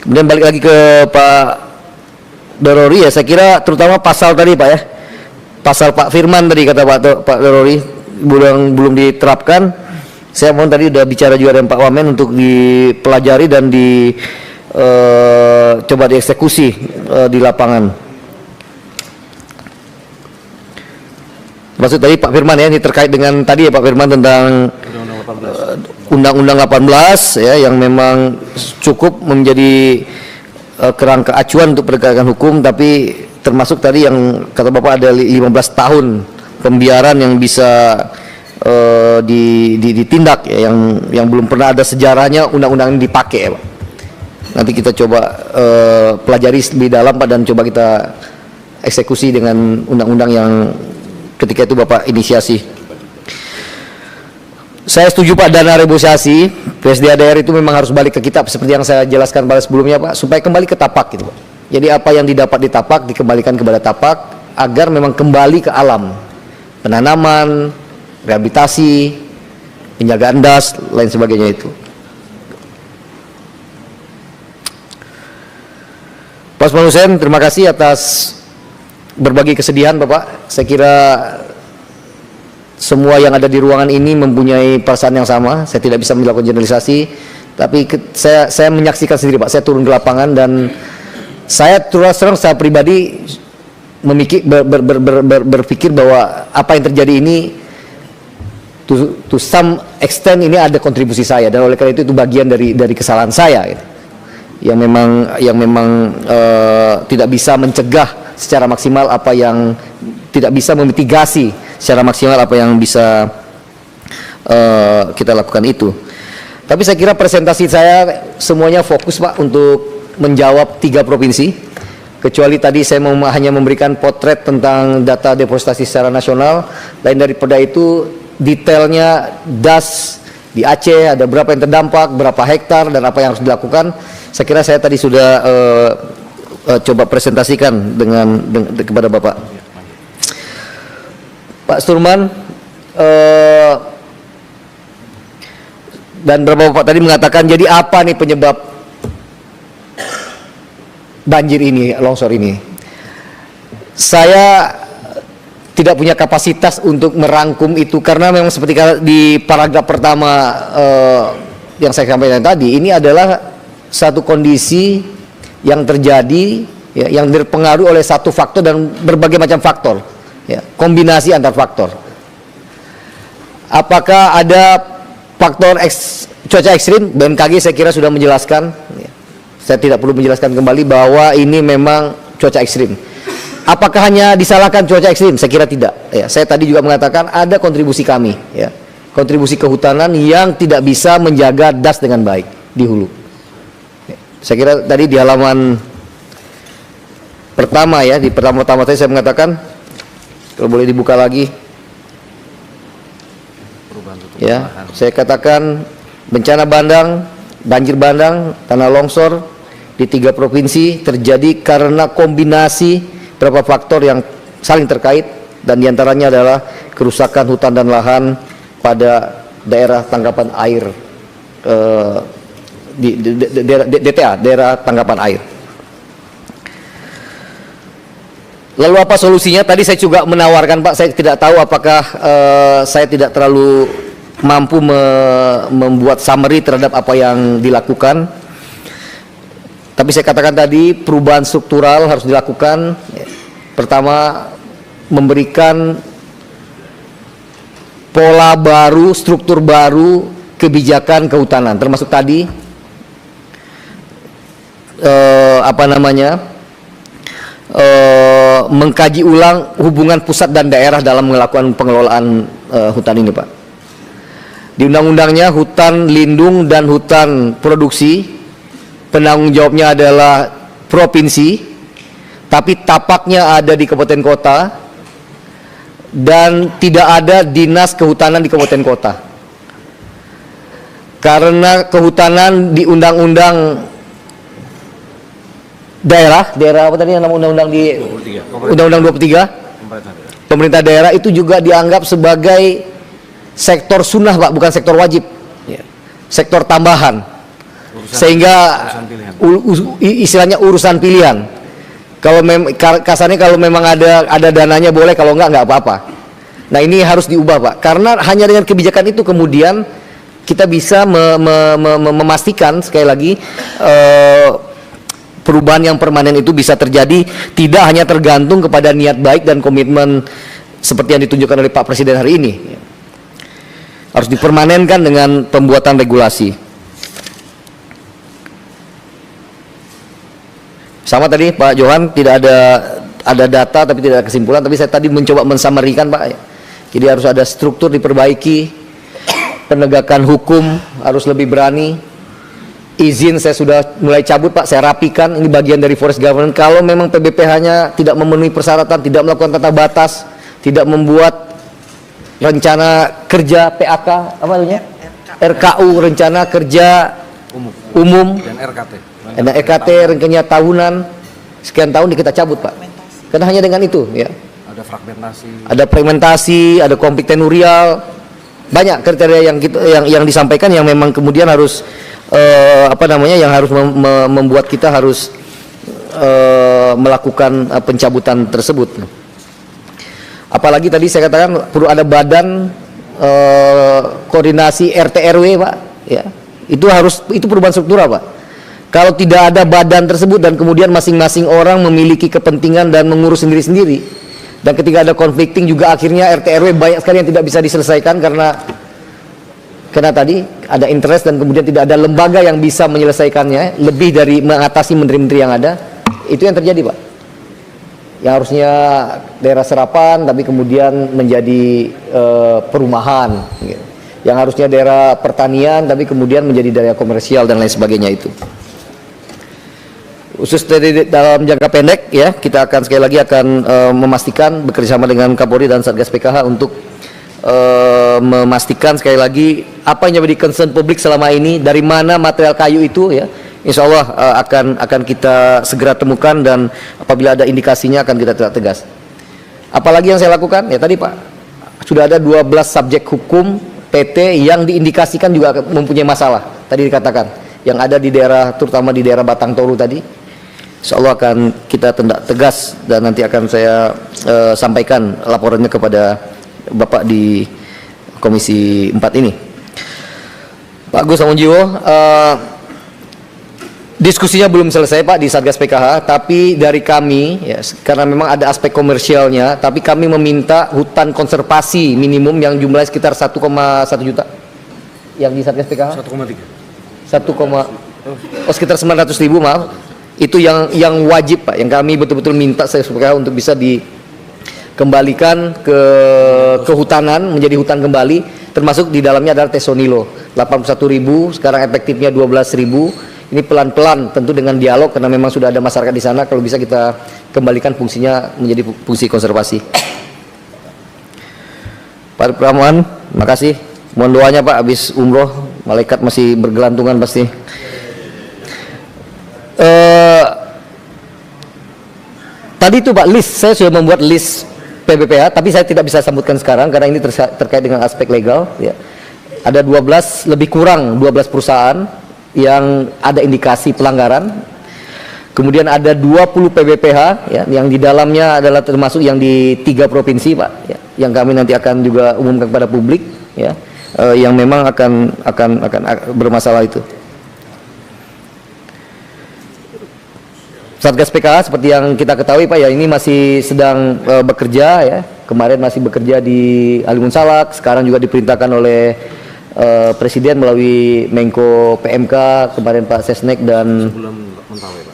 Kemudian balik lagi ke Pak Dorori ya, saya kira terutama pasal tadi Pak ya, pasal Pak Firman tadi kata Pak Dorori belum diterapkan. Saya mohon tadi udah bicara juga dengan Pak Wamen untuk dipelajari dan coba dieksekusi di lapangan. Maksud tadi Pak Firman ya, ini terkait dengan tadi ya Pak Firman tentang Undang-Undang 18 ya, yang memang cukup menjadi kerangka acuan untuk penegakan hukum, tapi termasuk tadi yang kata Bapak ada 15 tahun pembiaran yang bisa ditindak ya, yang belum pernah ada sejarahnya undang-undang ini dipakai ya Pak. Nanti kita coba pelajari lebih dalam Pak, dan coba kita eksekusi dengan undang-undang yang ketika itu Bapak inisiasi. Saya setuju Pak, dana reboisasi PSDADR itu memang harus balik ke kitab seperti yang saya jelaskan pada sebelumnya Pak, supaya kembali ke tapak gitu Pak. Jadi apa yang didapat di tapak dikembalikan kepada tapak agar memang kembali ke alam. Penanaman, rehabilitasi, penjagaan das, lain sebagainya itu. Pak Usman Hussein, terima kasih atas berbagi kesedihan Bapak. Saya kira semua yang ada di ruangan ini mempunyai perasaan yang sama. Saya tidak bisa melakukan generalisasi, tapi saya menyaksikan sendiri Pak. Saya turun ke lapangan dan saya terus terang secara pribadi berpikir bahwa apa yang terjadi ini to some extent ini ada kontribusi saya, dan oleh karena itu bagian dari kesalahan saya gitu. yang memang tidak bisa mencegah secara maksimal apa yang tidak bisa memitigasi secara maksimal apa yang bisa kita lakukan itu. Tapi saya kira presentasi saya semuanya fokus Pak untuk menjawab 3 provinsi, kecuali tadi saya hanya memberikan potret tentang data deforestasi secara nasional. Lain daripada itu detailnya das di Aceh ada berapa yang terdampak, berapa hektar, dan apa yang harus dilakukan. Saya kira saya tadi sudah coba presentasikan kepada Bapak. Pak Sturman dan beberapa Bapak tadi mengatakan, jadi apa nih penyebab banjir ini, longsor ini? Saya tidak punya kapasitas untuk merangkum itu, karena memang seperti di paragraf pertama yang saya sampaikan tadi, ini adalah satu kondisi yang terjadi ya, yang terpengaruh oleh satu faktor dan berbagai macam faktor ya, kombinasi antar faktor. Apakah ada faktor cuaca ekstrim? BMKG saya kira sudah menjelaskan ya. Saya tidak perlu menjelaskan kembali bahwa ini memang cuaca ekstrim. Apakah hanya disalahkan cuaca ekstrim? Saya kira tidak ya. Saya tadi juga mengatakan ada kontribusi kami ya, kontribusi kehutanan yang tidak bisa menjaga das dengan baik di hulu. Saya kira tadi di halaman pertama ya, di pertama-tama tadi saya mengatakan, kalau boleh dibuka lagi ya, saya katakan bencana bandang, banjir bandang, tanah longsor di 3 provinsi terjadi karena kombinasi beberapa faktor yang saling terkait, dan diantaranya adalah kerusakan hutan dan lahan pada daerah tangkapan air di DTA, daerah tangkapan air. Lalu apa solusinya? Tadi saya juga menawarkan Pak, saya tidak tahu apakah saya tidak terlalu mampu membuat summary terhadap apa yang dilakukan. Tapi saya katakan tadi perubahan struktural harus dilakukan. Pertama, memberikan pola baru, struktur baru kebijakan kehutanan, termasuk tadi mengkaji ulang hubungan pusat dan daerah dalam melakukan pengelolaan hutan ini Pak. Di undang-undangnya hutan lindung dan hutan produksi penanggung jawabnya adalah provinsi, tapi tapaknya ada di kabupaten kota dan tidak ada dinas kehutanan di kabupaten kota. Karena kehutanan di undang-undang daerah apa tadi yang nama undang-undang di Undang-Undang 23 pemerintah daerah itu juga dianggap sebagai sektor sunnah Pak, bukan sektor wajib ya. Sektor tambahan sehingga istilahnya urusan pilihan. Kalau kasarnya kalau memang ada dananya boleh, kalau enggak apa-apa. Nah ini harus diubah Pak, karena hanya dengan kebijakan itu kemudian kita bisa memastikan sekali lagi perubahan yang permanen itu bisa terjadi, tidak hanya tergantung kepada niat baik dan komitmen seperti yang ditunjukkan oleh Pak Presiden hari ini. Harus dipermanenkan dengan pembuatan regulasi. Sama tadi Pak Johan, tidak ada data tapi tidak ada kesimpulan, tapi saya tadi mencoba mensamarikan Pak. Jadi harus ada struktur diperbaiki, penegakan hukum harus lebih berani. Izin saya sudah mulai cabut Pak, saya rapikan, ini bagian dari forest governance. Kalau memang PBPH-nya tidak memenuhi persyaratan, tidak melakukan tata batas, tidak membuat rencana kerja PAK, apa namanya? RKU, rencana kerja umum, dan RKT, rencana tahunan, sekian tahun kita cabut Pak. Karena hanya dengan itu ya. Ada fragmentasi, ada konflik tenurial, banyak kriteria yang disampaikan yang memang kemudian harus yang harus membuat kita harus melakukan pencabutan tersebut. Apalagi tadi saya katakan perlu ada badan koordinasi RT RW Pak, ya. Itu perubahan struktural Pak. Kalau tidak ada badan tersebut dan kemudian masing-masing orang memiliki kepentingan dan mengurus sendiri-sendiri, dan ketika ada conflicting juga akhirnya RT RW banyak sekali yang tidak bisa diselesaikan karena tadi ada interest dan kemudian tidak ada lembaga yang bisa menyelesaikannya lebih dari mengatasi menteri-menteri yang ada. Itu yang terjadi Pak. Yang harusnya daerah serapan tapi kemudian menjadi perumahan gitu. Yang harusnya daerah pertanian tapi kemudian menjadi daerah komersial dan lain sebagainya itu. Khusus dalam jangka pendek ya, kita akan sekali lagi memastikan bekerjasama dengan Kapolri dan Satgas PKH untuk memastikan sekali lagi apa yang menjadi concern publik selama ini, dari mana material kayu itu ya, insya Allah akan kita segera temukan dan apabila ada indikasinya akan kita tindak tegas. Apalagi yang saya lakukan ya tadi Pak, sudah ada 12 subjek hukum PT yang diindikasikan juga mempunyai masalah. Tadi dikatakan yang ada di daerah, terutama di daerah Batang Toru tadi, insya Allah akan kita tindak tegas dan nanti akan saya sampaikan laporannya kepada Bapak di Komisi 4 ini. Pak Gus Samunjiwo, diskusinya belum selesai Pak di Satgas PKH, tapi dari kami ya, karena memang ada aspek komersialnya, tapi kami meminta hutan konservasi minimum yang jumlahnya sekitar 1,1 juta yang di Satgas PKH. 1,3 sekitar 900.000 maaf. Itu yang wajib Pak, yang kami betul-betul minta Satgas PKH untuk bisa dikembalikan ke kehutanan, menjadi hutan kembali, termasuk di dalamnya adalah Tesonilo 81.000, sekarang efektifnya 12.000. Ini pelan-pelan tentu dengan dialog karena memang sudah ada masyarakat di sana, kalau bisa kita kembalikan fungsinya menjadi fungsi konservasi. Pak Pramohan, makasih. Mohon doanya Pak, habis umroh malaikat masih bergelantungan pasti. Tadi itu Pak, list, saya sudah membuat list PBPH, tapi saya tidak bisa sambutkan sekarang karena ini terkait dengan aspek legal ya. Ada 12 lebih kurang 12 perusahaan yang ada indikasi pelanggaran. Kemudian ada 20 PBPH ya, yang di dalamnya adalah termasuk yang di 3 provinsi Pak ya, yang kami nanti akan juga umumkan kepada publik ya, yang memang akan bermasalah itu. Satgas PKH seperti yang kita ketahui Pak ya, ini masih sedang bekerja ya. Kemarin masih bekerja di Halimun Salak, sekarang juga diperintahkan oleh Presiden melalui Menko PMK, kemarin Pak Sesnek dan Mentawai,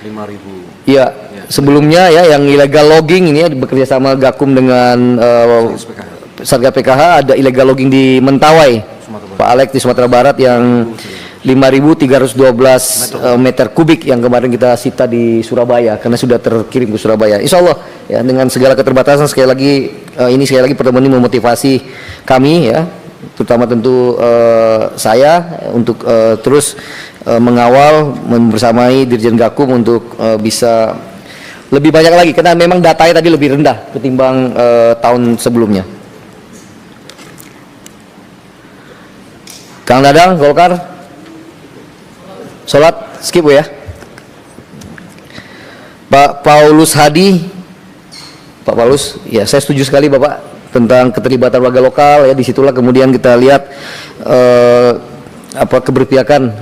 5.000. Iya, sebelumnya ya yang illegal logging ini ya, bekerja sama Gakum dengan Satgas PKH, ada illegal logging di Mentawai, Pak Alex di Sumatera Barat yang 5.312 meter kubik yang kemarin kita sita di Surabaya karena sudah terkirim ke Surabaya. Insya Allah ya, dengan segala keterbatasan sekali lagi ini sekali lagi pertemuan ini memotivasi kami ya, terutama tentu saya untuk terus mengawal membersamai Dirjen Gakum untuk bisa lebih banyak lagi karena memang datanya tadi lebih rendah ketimbang tahun sebelumnya. Kang Dadang, Golkar. Sholat skip ya. Pak Paulus Hadi, Pak Paulus, ya saya setuju sekali Bapak tentang keterlibatan warga lokal ya, disitulah kemudian kita lihat keberpihakan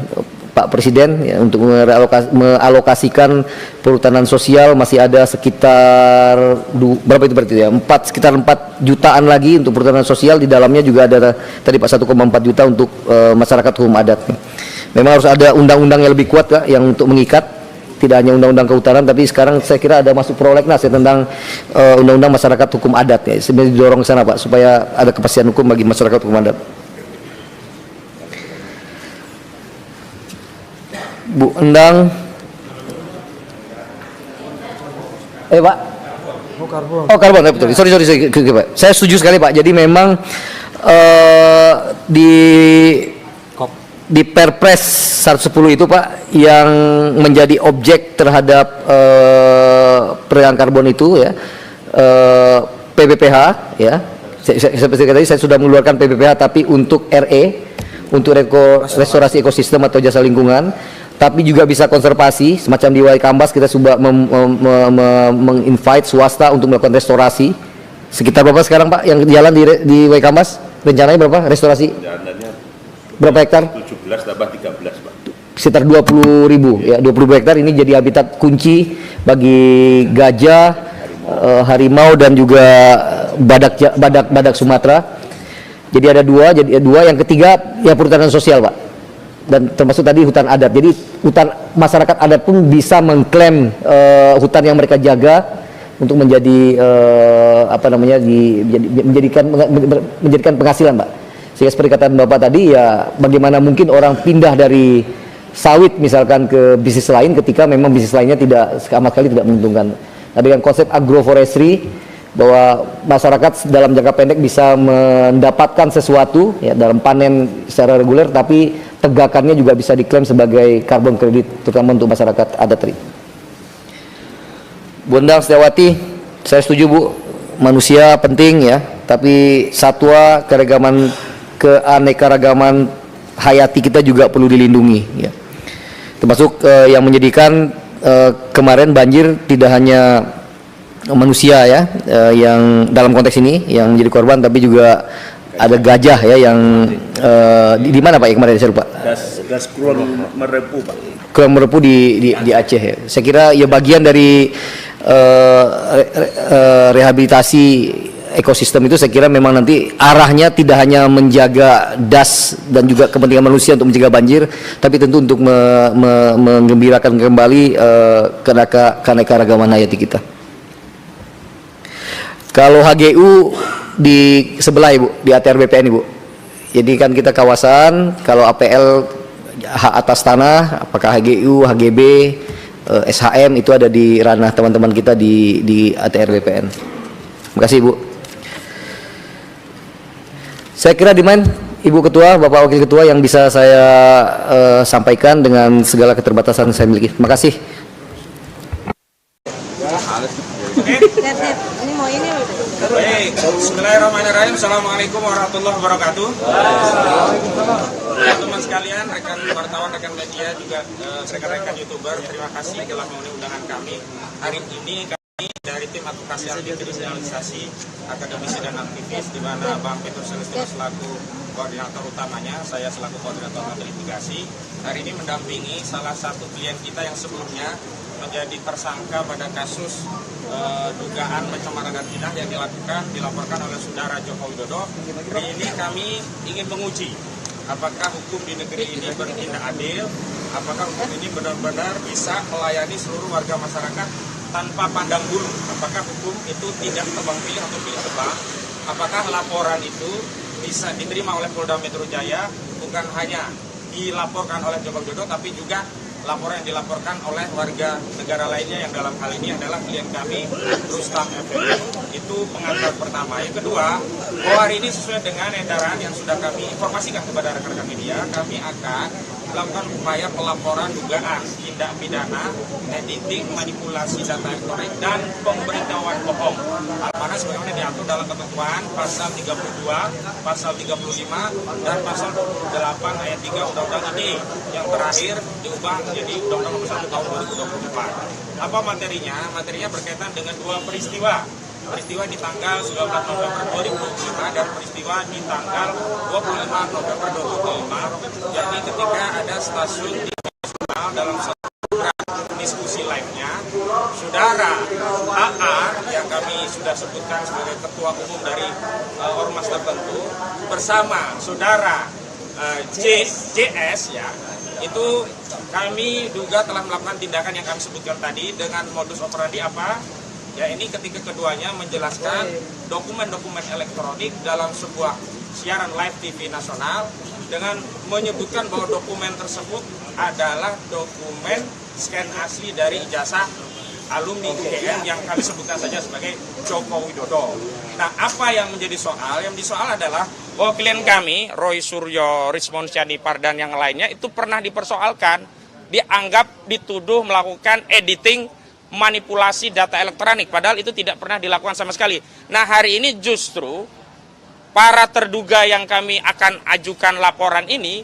Pak Presiden ya, untuk mengalokasikan perhutanan sosial masih ada sekitar berapa itu berarti ya, sekitar 4 jutaan lagi untuk perhutanan sosial, di dalamnya juga ada tadi Pak 1,4 juta untuk masyarakat hukum adat. Memang harus ada undang-undang yang lebih kuat Kak, yang untuk mengikat, tidak hanya undang-undang kehutanan, tapi sekarang saya kira ada masuk prolegnas ya, tentang undang-undang masyarakat hukum adat ya, sebenarnya didorong ke sana Pak supaya ada kepastian hukum bagi masyarakat hukum adat. Bu Endang. Pak. Oh karbon, ya, betul. Sorry, Pak. Saya setuju sekali Pak. Jadi memang di Perpres 110 itu Pak yang menjadi objek terhadap perdagangan karbon itu ya PBPH ya. Seperti tadi saya sudah mengeluarkan PBPH tapi untuk RE, untuk restorasi ekosistem atau jasa lingkungan, tapi juga bisa konservasi semacam di Waikambas kita coba menginvite swasta untuk melakukan restorasi. Sekitar berapa sekarang Pak yang jalan di Waikambas? Rencananya berapa restorasi? Berapa hektar? 17 tambah 13 Pak. Sekitar 20.000 ya, 20.000 hektar ini jadi habitat kunci bagi gajah, harimau dan juga badak Sumatera. Jadi ada dua, yang ketiga ya perhutanan sosial Pak. Dan termasuk tadi hutan adat. Jadi hutan masyarakat adat pun bisa mengklaim hutan yang mereka jaga untuk menjadi menjadikan penghasilan Pak. Sehingga seperti kata Bapak tadi ya bagaimana mungkin orang pindah dari sawit misalkan ke bisnis lain ketika memang bisnis lainnya tidak sama sekali tidak menguntungkan. Nah, dengan konsep agroforestry bahwa masyarakat dalam jangka pendek bisa mendapatkan sesuatu ya dalam panen secara reguler tapi tegakannya juga bisa diklaim sebagai carbon credit terutama untuk masyarakat adat. Bu Endang Setiawati, saya setuju Bu, manusia penting ya, tapi satwa keanekaragaman hayati kita juga perlu dilindungi ya. Termasuk yang menjadikan kemarin banjir tidak hanya manusia ya yang dalam konteks ini yang menjadi korban, tapi juga ada gajah ya yang di mana Pak yang kemarin saya lupa. Das Kulon Merepu Pak. Kulon Merepu di Aceh ya. Saya kira ya bagian dari rehabilitasi ekosistem itu saya kira memang nanti arahnya tidak hanya menjaga das dan juga kepentingan manusia untuk mencegah banjir, tapi tentu untuk menggembirakan kembali keanekaragaman hayati kita. Kalau HGU di sebelah Ibu, di ATR BPN Ibu. Jadi kan kita kawasan, kalau APL hak atas tanah, apakah HGU, HGB, SHM itu ada di ranah teman-teman kita di ATR BPN. Terima kasih Ibu. Saya kira Diman, Ibu Ketua, Bapak Wakil Ketua yang bisa saya sampaikan dengan segala keterbatasan saya miliki. Terima kasih. Baik, bismillahirrahmanirrahim. Assalamualaikum warahmatullahi wabarakatuh. Teman-teman sekalian, rekan wartawan, rekan media, juga rekan-rekan YouTuber, terima kasih telah memenuhi undangan kami. Hari ini kami dari tim advokasi anti kriminalisasi, akademisi dan aktivis, di mana Bang Petrus Celestino selaku koordinator utamanya, saya selaku koordinator litigasi. Hari ini mendampingi salah satu klien kita yang sebelumnya menjadi tersangka pada kasus dugaan pencemaran nama baik yang dilaporkan oleh saudara Joko Widodo. Hari ini kami ingin menguji apakah hukum di negeri ini bertindak adil, apakah hukum ini benar-benar bisa melayani seluruh warga masyarakat tanpa pandang bulu, apakah hukum itu tidak tebang pilih atau pilih tebang, apakah laporan itu bisa diterima oleh Polda Metro Jaya, bukan hanya dilaporkan oleh Joko Widodo tapi juga laporan yang dilaporkan oleh warga negara lainnya yang dalam hal ini adalah klien kami Rustam Effendi. Itu pengantar pertama. Yang kedua, bahwa hari ini sesuai dengan edaran yang sudah kami informasikan kepada rekan-rekan media, kami akan melakukan upaya pelaporan dugaan tindak pidana, editing, manipulasi data elektronik, dan pemberitahuan bohong. Mana sebagaimana diatur dalam ketentuan pasal 32, pasal 35, dan pasal 28 ayat 3 Undang-Undang ITE yang terakhir diubah menjadi Undang-Undang Nomor 1 Tahun 2024. Apa materinya? Materinya berkaitan dengan dua peristiwa. Peristiwa di tanggal 19 November 2025 dan peristiwa di tanggal 25 November 2025, yakni ketika ada stasiun TV nasional dalam satu diskusi live-nya, saudara AA yang kami sudah sebutkan sebagai ketua umum dari ormas tertentu bersama saudara JS ya, itu kami duga telah melakukan tindakan yang kami sebutkan tadi dengan modus operandi apa? Ya, ini ketika keduanya menjelaskan dokumen-dokumen elektronik dalam sebuah siaran live TV nasional dengan menyebutkan bahwa dokumen tersebut adalah dokumen scan asli dari ijazah alumni UGM yang kami sebutkan saja sebagai Joko Widodo. Nah, apa yang menjadi soal? Yang disoal adalah bahwa klien kami, Roy Suryo, Rismon Syani Pardan yang lainnya itu pernah dipersoalkan, dianggap dituduh melakukan editing manipulasi data elektronik, padahal itu tidak pernah dilakukan sama sekali. Nah, hari ini justru para terduga yang kami akan ajukan laporan ini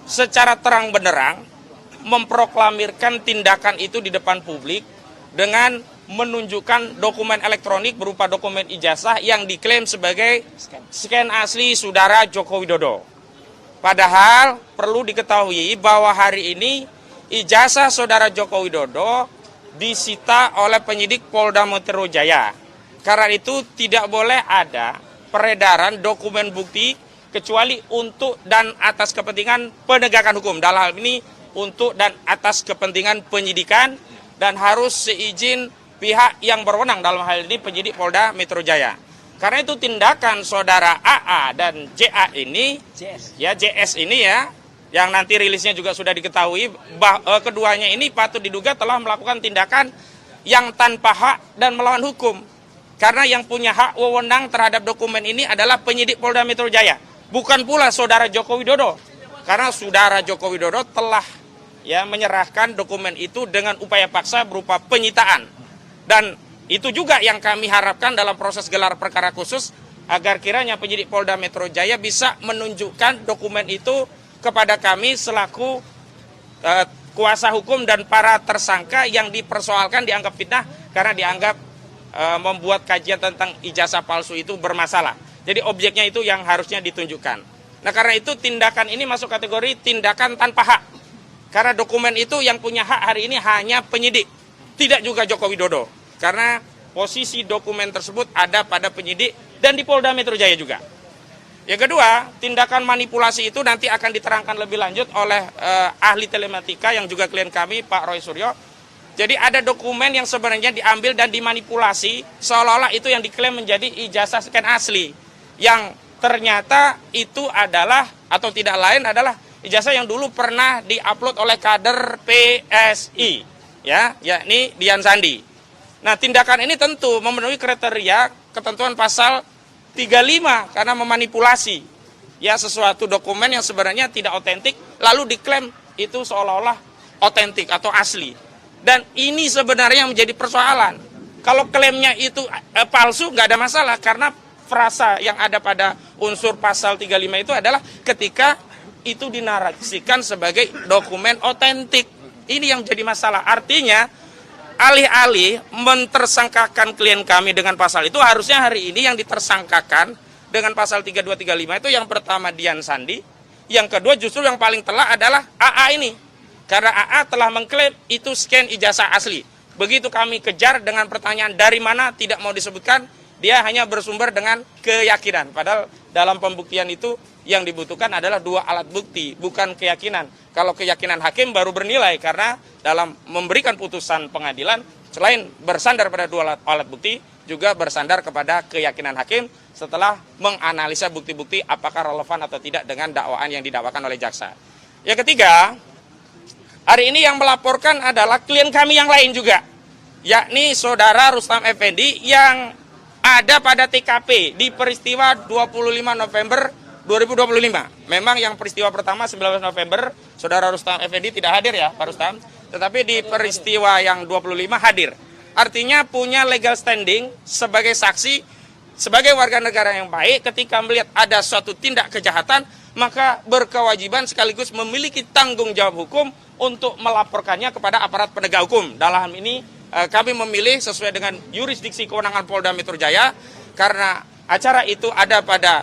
secara terang benderang memproklamirkan tindakan itu di depan publik dengan menunjukkan dokumen elektronik berupa dokumen ijazah yang diklaim sebagai scan asli saudara Joko Widodo. Padahal perlu diketahui bahwa hari ini ijazah saudara Joko Widodo disita oleh penyidik Polda Metro Jaya. Karena itu tidak boleh ada peredaran dokumen bukti kecuali untuk dan atas kepentingan penegakan hukum. Dalam hal ini untuk dan atas kepentingan penyidikan dan harus seizin pihak yang berwenang, dalam hal ini penyidik Polda Metro Jaya. Karena itu tindakan saudara AA dan JA ini, JS ini ya, yang nanti rilisnya juga sudah diketahui, keduanya ini patut diduga telah melakukan tindakan yang tanpa hak dan melawan hukum. Karena yang punya hak wewenang terhadap dokumen ini adalah penyidik Polda Metro Jaya, bukan pula saudara Joko Widodo. Karena saudara Joko Widodo telah menyerahkan dokumen itu dengan upaya paksa berupa penyitaan. Dan itu juga yang kami harapkan dalam proses gelar perkara khusus, agar kiranya penyidik Polda Metro Jaya bisa menunjukkan dokumen itu kepada kami selaku kuasa hukum dan para tersangka yang dipersoalkan dianggap fitnah karena dianggap membuat kajian tentang ijazah palsu itu bermasalah. Jadi objeknya itu yang harusnya ditunjukkan. Nah, karena itu tindakan ini masuk kategori tindakan tanpa hak. Karena dokumen itu yang punya hak hari ini hanya penyidik, tidak juga Joko Widodo. Karena posisi dokumen tersebut ada pada penyidik dan di Polda Metro Jaya juga. Yang kedua, tindakan manipulasi itu nanti akan diterangkan lebih lanjut oleh ahli telematika yang juga klien kami, Pak Roy Suryo. Jadi ada dokumen yang sebenarnya diambil dan dimanipulasi seolah-olah itu yang diklaim menjadi ijazah scan asli. Yang ternyata itu adalah atau tidak lain adalah ijazah yang dulu pernah diupload oleh kader PSI, yakni Dian Sandi. Nah, tindakan ini tentu memenuhi kriteria ketentuan pasal 35 karena memanipulasi sesuatu dokumen yang sebenarnya tidak otentik lalu diklaim itu seolah-olah otentik atau asli. Dan ini sebenarnya menjadi persoalan. Kalau klaimnya itu palsu nggak ada masalah karena frasa yang ada pada unsur pasal 35 itu adalah ketika itu dinarasikan sebagai dokumen otentik. Ini yang jadi masalah. Artinya, alih-alih mentersangkakan klien kami dengan pasal itu, harusnya hari ini yang ditersangkakan dengan pasal 3235 itu yang pertama Dian Sandi, yang kedua justru yang paling telak adalah AA ini. Karena AA telah mengklaim itu scan ijazah asli. Begitu kami kejar dengan pertanyaan dari mana tidak mau disebutkan, dia hanya bersumber dengan keyakinan. Padahal dalam pembuktian itu yang dibutuhkan adalah dua alat bukti, bukan keyakinan. Kalau keyakinan hakim baru bernilai karena dalam memberikan putusan pengadilan, selain bersandar pada dua alat bukti, juga bersandar kepada keyakinan hakim setelah menganalisa bukti-bukti apakah relevan atau tidak dengan dakwaan yang didakwakan oleh jaksa. Yang ketiga, hari ini yang melaporkan adalah klien kami yang lain juga, yakni saudara Rustam Effendi yang ada pada TKP di peristiwa 25 November 2025. Memang yang peristiwa pertama 19 November, saudara Rustam Effendi tidak hadir ya Pak Rustam, tetapi di peristiwa yang 25 hadir. Artinya punya legal standing sebagai saksi, sebagai warga negara yang baik ketika melihat ada suatu tindak kejahatan, maka berkewajiban sekaligus memiliki tanggung jawab hukum untuk melaporkannya kepada aparat penegak hukum. Dalam ini kami memilih sesuai dengan yurisdiksi kewenangan Polda Metro Jaya karena acara itu ada pada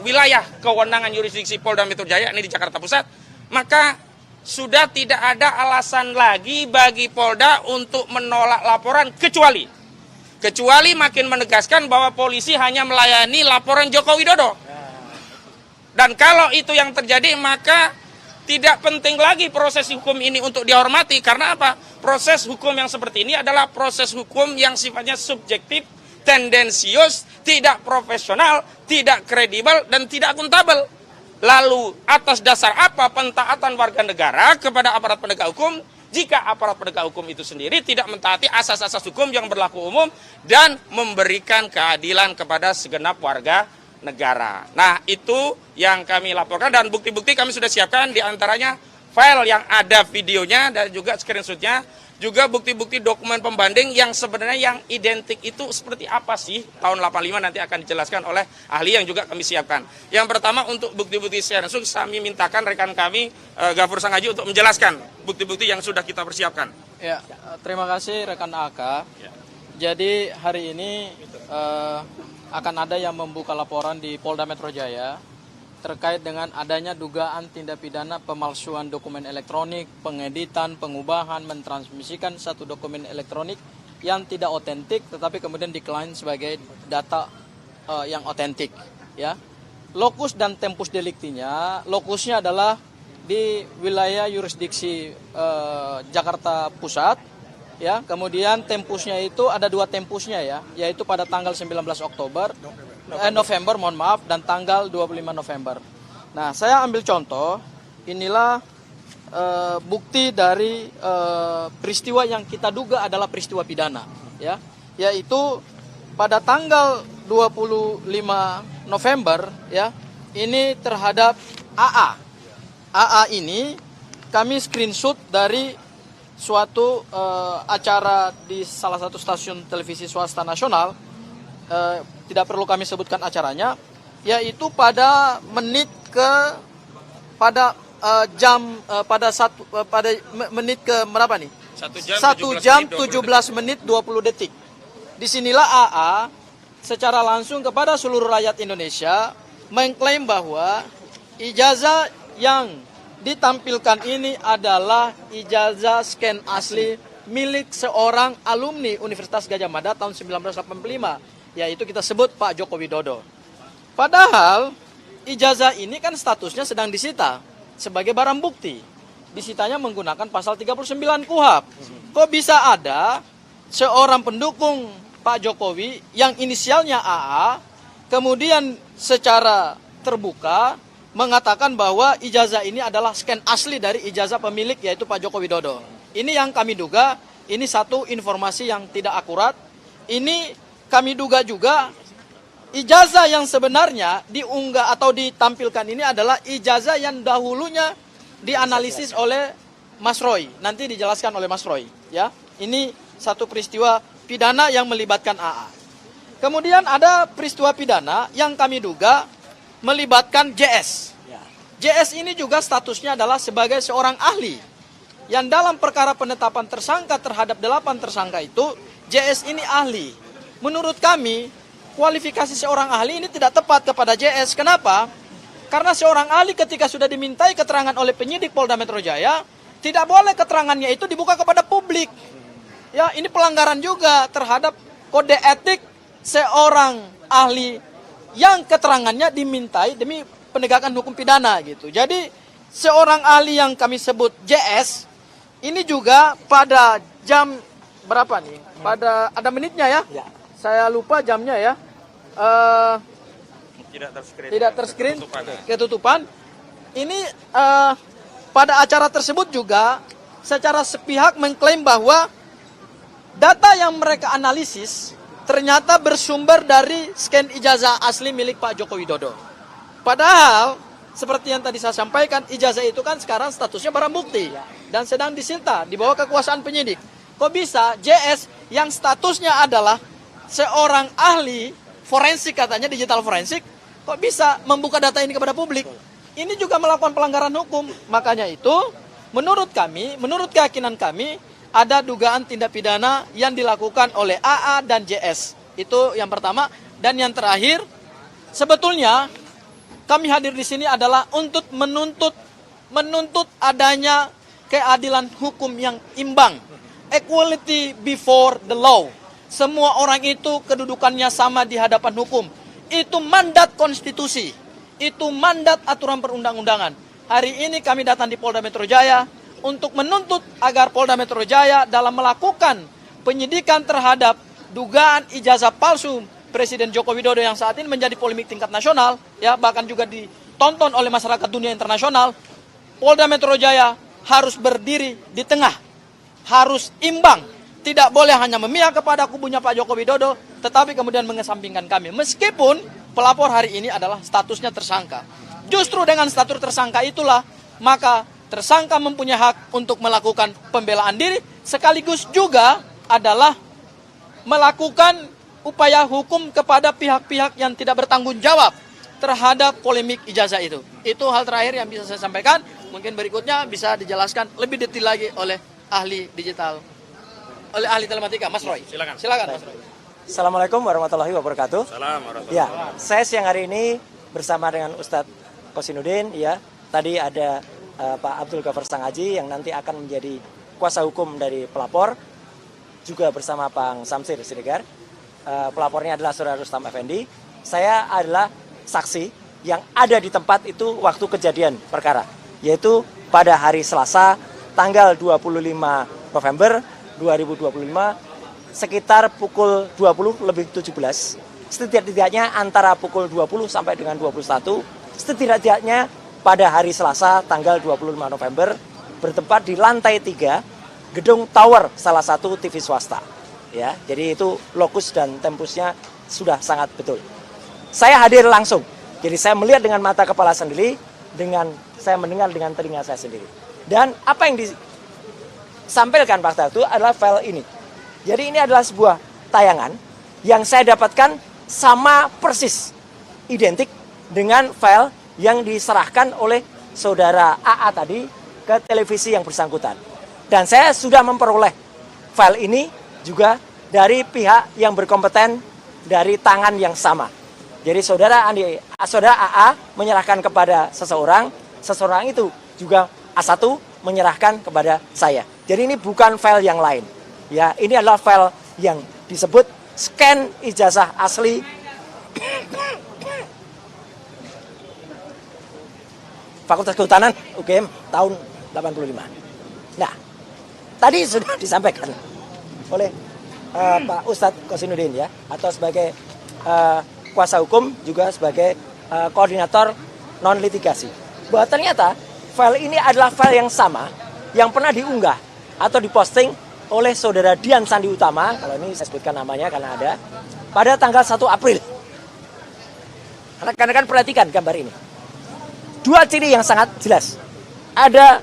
wilayah kewenangan yurisdiksi Polda Metro Jaya, ini di Jakarta Pusat, maka sudah tidak ada alasan lagi bagi Polda untuk menolak laporan kecuali makin menegaskan bahwa polisi hanya melayani laporan Joko Widodo. Dan kalau itu yang terjadi, maka tidak penting lagi proses hukum ini untuk dihormati. Karena apa? Proses hukum yang seperti ini adalah proses hukum yang sifatnya subjektif, tendensius, tidak profesional, tidak kredibel, dan tidak akuntabel. Lalu atas dasar apa pentaatan warga negara kepada aparat penegak hukum jika aparat penegak hukum itu sendiri tidak mentaati asas-asas hukum yang berlaku umum dan memberikan keadilan kepada segenap warga negara. Nah, itu yang kami laporkan dan bukti-bukti kami sudah siapkan, diantaranya file yang ada videonya dan juga screenshotnya, juga bukti-bukti dokumen pembanding yang sebenarnya yang identik itu seperti apa sih tahun 85 nanti akan dijelaskan oleh ahli yang juga kami siapkan. Yang pertama untuk bukti-bukti secara langsung kami mintakan rekan kami Gafur Sangaji untuk menjelaskan bukti-bukti yang sudah kita persiapkan. Ya, terima kasih rekan AK. Jadi hari ini akan ada yang membuka laporan di Polda Metro Jaya terkait dengan adanya dugaan tindak pidana pemalsuan dokumen elektronik, pengeditan, pengubahan, mentransmisikan satu dokumen elektronik yang tidak otentik tetapi kemudian diklaim sebagai data yang otentik, ya. Lokus dan tempus deliktinya, lokusnya adalah di wilayah yurisdiksi Jakarta Pusat, ya. Kemudian tempusnya itu ada 2 tempusnya, ya, yaitu pada tanggal 19 November, mohon maaf, dan tanggal 25 November. Nah, saya ambil contoh, inilah bukti dari peristiwa yang kita duga adalah peristiwa pidana, ya, yaitu pada tanggal 25 November, ya, ini terhadap AA. AA ini kami screenshot dari suatu acara di salah satu stasiun televisi swasta nasional. Tidak perlu kami sebutkan acaranya, yaitu pada menit ke pada menit ke berapa nih? 1 jam 17 menit 20 detik. Disinilah AA secara langsung kepada seluruh rakyat Indonesia mengklaim bahwa ijazah yang ditampilkan ini adalah ijazah scan asli milik seorang alumni Universitas Gadjah Mada tahun 1985. Yaitu kita sebut Pak Joko Widodo. Padahal ijazah ini kan statusnya sedang disita sebagai barang bukti. Disitanya menggunakan pasal 39 KUHP. Kok bisa ada seorang pendukung Pak Jokowi yang inisialnya AA kemudian secara terbuka mengatakan bahwa ijazah ini adalah scan asli dari ijazah pemilik yaitu Pak Joko Widodo. Ini yang kami duga, ini satu informasi yang tidak akurat. Ini kami duga juga ijazah yang sebenarnya diunggah atau ditampilkan ini adalah ijazah yang dahulunya dianalisis oleh Mas Roy. Nanti dijelaskan oleh Mas Roy, ya. Ini satu peristiwa pidana yang melibatkan AA. Kemudian ada peristiwa pidana yang kami duga melibatkan JS. JS ini juga statusnya adalah sebagai seorang ahli. Yang dalam perkara penetapan tersangka terhadap 8 tersangka itu, JS ini ahli. Menurut kami, kualifikasi seorang ahli ini tidak tepat kepada JS. Kenapa? Karena seorang ahli ketika sudah dimintai keterangan oleh penyidik Polda Metro Jaya, tidak boleh keterangannya itu dibuka kepada publik. Ya, ini pelanggaran juga terhadap kode etik seorang ahli yang keterangannya dimintai demi penegakan hukum pidana gitu. Jadi, seorang ahli yang kami sebut JS, ini juga pada jam berapa nih? Pada ada menitnya ya? Saya lupa jamnya ya. Tidak terscreen ketutupan. Ini pada acara tersebut juga secara sepihak mengklaim bahwa data yang mereka analisis ternyata bersumber dari scan ijazah asli milik Pak Joko Widodo. Padahal seperti yang tadi saya sampaikan, ijazah itu kan sekarang statusnya barang bukti dan sedang disita di bawah kekuasaan penyidik. Kok bisa JS yang statusnya adalah seorang ahli forensik, katanya digital forensik, kok bisa membuka data ini kepada publik? Ini juga melakukan pelanggaran hukum. Makanya itu, menurut kami, menurut keyakinan kami, ada dugaan tindak pidana yang dilakukan oleh AA dan JS. Itu yang pertama. Dan yang terakhir, sebetulnya kami hadir di sini adalah untuk menuntut adanya keadilan hukum yang imbang. Equality before the law. Semua orang itu kedudukannya sama di hadapan hukum. Itu mandat konstitusi. Itu mandat aturan perundang-undangan. Hari ini kami datang di Polda Metro Jaya untuk menuntut agar Polda Metro Jaya dalam melakukan penyidikan terhadap dugaan ijazah palsu Presiden Joko Widodo yang saat ini menjadi polemik tingkat nasional, ya, bahkan juga ditonton oleh masyarakat dunia internasional, Polda Metro Jaya harus berdiri di tengah, harus imbang, tidak boleh hanya memihak kepada kubunya Pak Joko Widodo, tetapi kemudian mengesampingkan kami. Meskipun pelapor hari ini adalah statusnya tersangka. Justru dengan status tersangka itulah, maka tersangka mempunyai hak untuk melakukan pembelaan diri, sekaligus juga adalah melakukan upaya hukum kepada pihak-pihak yang tidak bertanggung jawab terhadap polemik ijazah itu. Itu hal terakhir yang bisa saya sampaikan. Mungkin berikutnya bisa dijelaskan lebih detail lagi oleh ahli digital, oleh ahli telematika, Mas Roy. Silakan. Silakan, Mas Roy. Assalamualaikum warahmatullahi wabarakatuh. Ya, saya siang hari ini bersama dengan Ustadz Kosinudin. Ya, tadi ada Pak Abdul Ghaffar Sangaji yang nanti akan menjadi kuasa hukum dari pelapor, juga bersama Bang Samsir Siregar. Pelapornya adalah Saudara Rustam Effendi. Saya adalah saksi yang ada di tempat itu waktu kejadian perkara, yaitu pada hari Selasa tanggal 25 November 2025 sekitar pukul 20:17. Setidak-tidaknya antara pukul 20 sampai dengan 21, setidak-tidaknya pada hari Selasa tanggal 25 November bertempat di lantai 3 gedung tower salah satu TV swasta. Ya, jadi itu lokus dan tempusnya sudah sangat betul. Saya hadir langsung, jadi saya melihat dengan mata kepala sendiri, saya mendengar dengan telinga saya sendiri. Dan apa yang disampaikan fakta itu adalah file ini. Jadi ini adalah sebuah tayangan yang saya dapatkan sama persis, identik dengan file yang diserahkan oleh saudara AA tadi ke televisi yang bersangkutan. Dan saya sudah memperoleh file ini juga dari pihak yang berkompeten dari tangan yang sama. Jadi saudara AA menyerahkan kepada seseorang itu juga A1 menyerahkan kepada saya. Jadi ini bukan file yang lain. Ya, ini adalah file yang disebut scan ijazah asli Fakultas Kehutanan UGM tahun 85. Nah, tadi sudah disampaikan oleh Pak Ustadz Kosinudin ya, atau sebagai kuasa hukum juga sebagai koordinator non litigasi, bahwa ternyata file ini adalah file yang sama yang pernah diunggah atau diposting oleh saudara Dian Sandi Utama, kalau ini saya sebutkan namanya karena ada, pada tanggal 1 April. Rekan-rekan perhatikan gambar ini. Dua ciri yang sangat jelas. Ada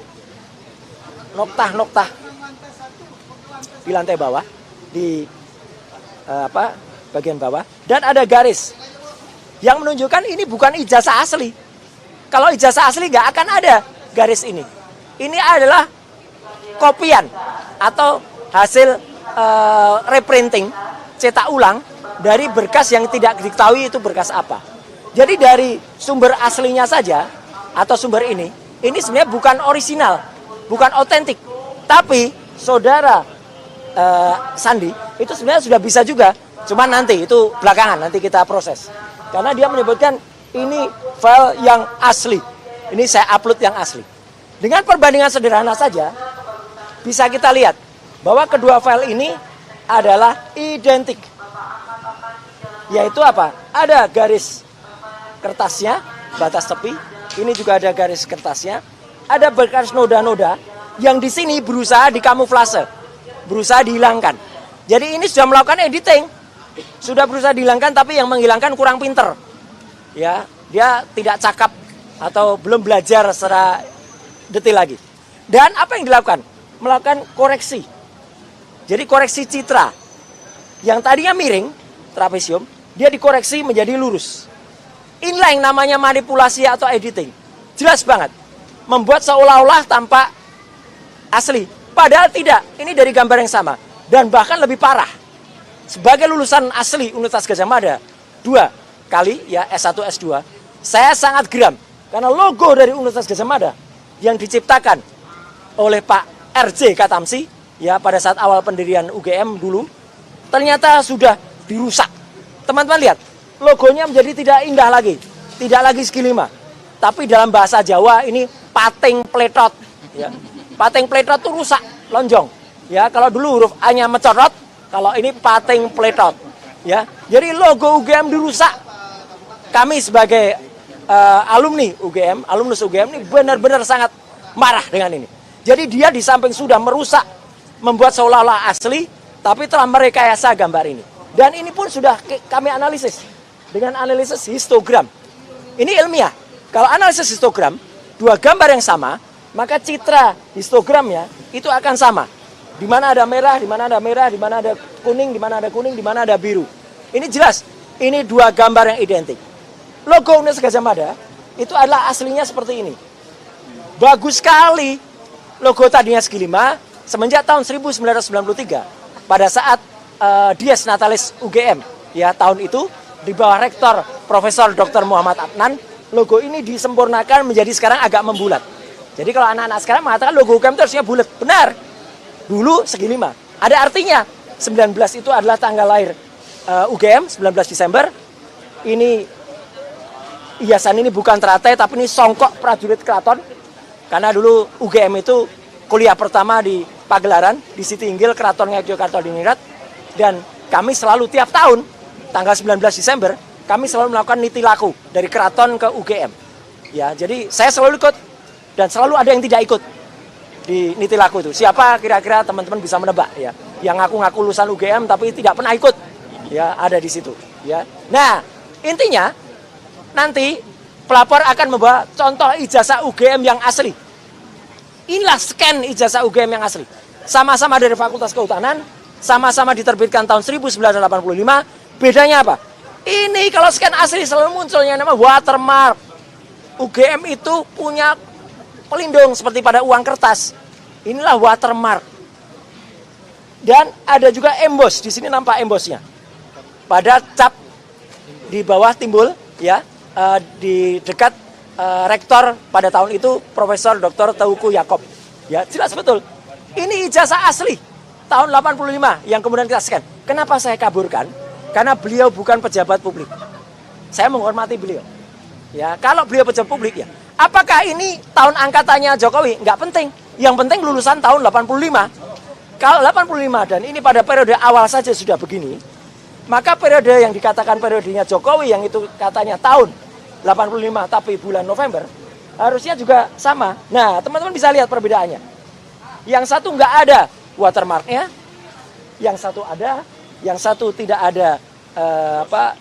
noktah-noktah di lantai bawah, di bagian bawah, dan ada garis yang menunjukkan ini bukan ijazah asli. Kalau ijazah asli nggak akan ada garis ini. Ini adalah kopian atau hasil reprinting, cetak ulang dari berkas yang tidak diketahui itu berkas apa. Jadi dari sumber aslinya saja atau sumber ini sebenarnya bukan orisinal, bukan otentik. Tapi saudara Sandi itu sebenarnya sudah bisa juga, cuman nanti itu belakangan, nanti kita proses. Karena dia menyebutkan ini file yang asli, ini saya upload yang asli. Dengan perbandingan sederhana saja, bisa kita lihat bahwa kedua file ini adalah identik. Yaitu apa? Ada garis kertasnya, batas tepi, ini juga ada garis kertasnya, ada berkas noda-noda yang di sini berusaha dikamuflase, berusaha dihilangkan. Jadi ini sudah melakukan editing, sudah berusaha dihilangkan, tapi yang menghilangkan kurang pinter. Ya, dia tidak cakap atau belum belajar secara detail lagi. Dan apa yang dilakukan? Melakukan koreksi. Jadi koreksi citra. Yang tadinya miring, trapesium, dia dikoreksi menjadi lurus. Inilah yang namanya manipulasi atau editing. Jelas banget. Membuat seolah-olah tampak asli. Padahal tidak. Ini dari gambar yang sama. Dan bahkan lebih parah. Sebagai lulusan asli Universitas Gadjah Mada 2 kali ya S1 S2, saya sangat geram karena logo dari Universitas Gadjah Mada yang diciptakan oleh Pak RJ Katamsi ya pada saat awal pendirian UGM dulu ternyata sudah dirusak. Teman-teman lihat, logonya menjadi tidak indah lagi, tidak lagi segi 5. Tapi dalam bahasa Jawa ini pating pletot ya. Pating pletot itu rusak, lonjong. Ya, kalau dulu huruf A-nya mencorot, kalau ini pating pletot. Ya. Jadi logo UGM dirusak. Kami sebagai alumni UGM, alumnus UGM ini benar-benar sangat marah dengan ini. Jadi dia di samping sudah merusak, membuat seolah-olah asli, tapi telah merekayasa gambar ini. Dan ini pun sudah kami analisis dengan analisis histogram. Ini ilmiah. Kalau analisis histogram, dua gambar yang sama, maka citra histogramnya itu akan sama. Di mana ada merah, di mana ada merah, di mana ada kuning, di mana ada kuning, di mana ada biru. Ini jelas, ini dua gambar yang identik. Logo Universitas Gadjah Mada itu adalah aslinya seperti ini. Bagus sekali. Logo tadinya segi 5, semenjak tahun 1993, pada saat Dies Natalis UGM, ya tahun itu, di bawah rektor Profesor Dr. Muhammad Adnan, logo ini disempurnakan menjadi sekarang agak membulat. Jadi kalau anak-anak sekarang mengatakan logo UGM itu harusnya bulat, benar. Dulu segi 5. Ada artinya. 19 itu adalah tanggal lahir UGM, 19 Desember. Ini hiasan ini bukan teratai, tapi ini songkok prajurit keraton. Karena dulu UGM itu kuliah pertama di Pagelaran, di Siti Inggil, Keraton Ngayogyakarta Diningrat. Dan kami selalu tiap tahun, tanggal 19 Desember, kami selalu melakukan niti laku dari keraton ke UGM. Ya, jadi saya selalu ikut. Dan selalu ada yang tidak ikut di niti laku itu. Siapa kira-kira teman-teman bisa menebak ya? Yang ngaku-ngaku lulusan UGM tapi tidak pernah ikut. Ya, ada di situ, ya. Nah, intinya nanti pelapor akan membawa contoh ijazah UGM yang asli. Inilah scan ijazah UGM yang asli. Sama-sama dari Fakultas Kehutanan, sama-sama diterbitkan tahun 1985. Bedanya apa? Ini kalau scan asli selalu munculnya nama watermark. UGM itu punya pelindung seperti pada uang kertas. Inilah watermark. Dan ada juga emboss. Di sini nampak embossnya. Pada cap di bawah timbul, ya, di dekat rektor pada tahun itu Profesor Dr. Teuku Yakob. Ya, jelas betul. Ini ijazah asli tahun 85 yang kemudian kita scan. Kenapa saya kaburkan? Karena beliau bukan pejabat publik. Saya menghormati beliau. Ya, kalau beliau pejabat publik ya. Apakah ini tahun angkatannya Jokowi? Nggak penting. Yang penting lulusan tahun 85. Kalau 85 dan ini pada periode awal saja sudah begini, maka periode yang dikatakan periodenya Jokowi yang itu katanya tahun 85 tapi bulan November, harusnya juga sama. Nah, teman-teman bisa lihat perbedaannya. Yang satu nggak ada watermarknya, yang satu ada, yang satu tidak ada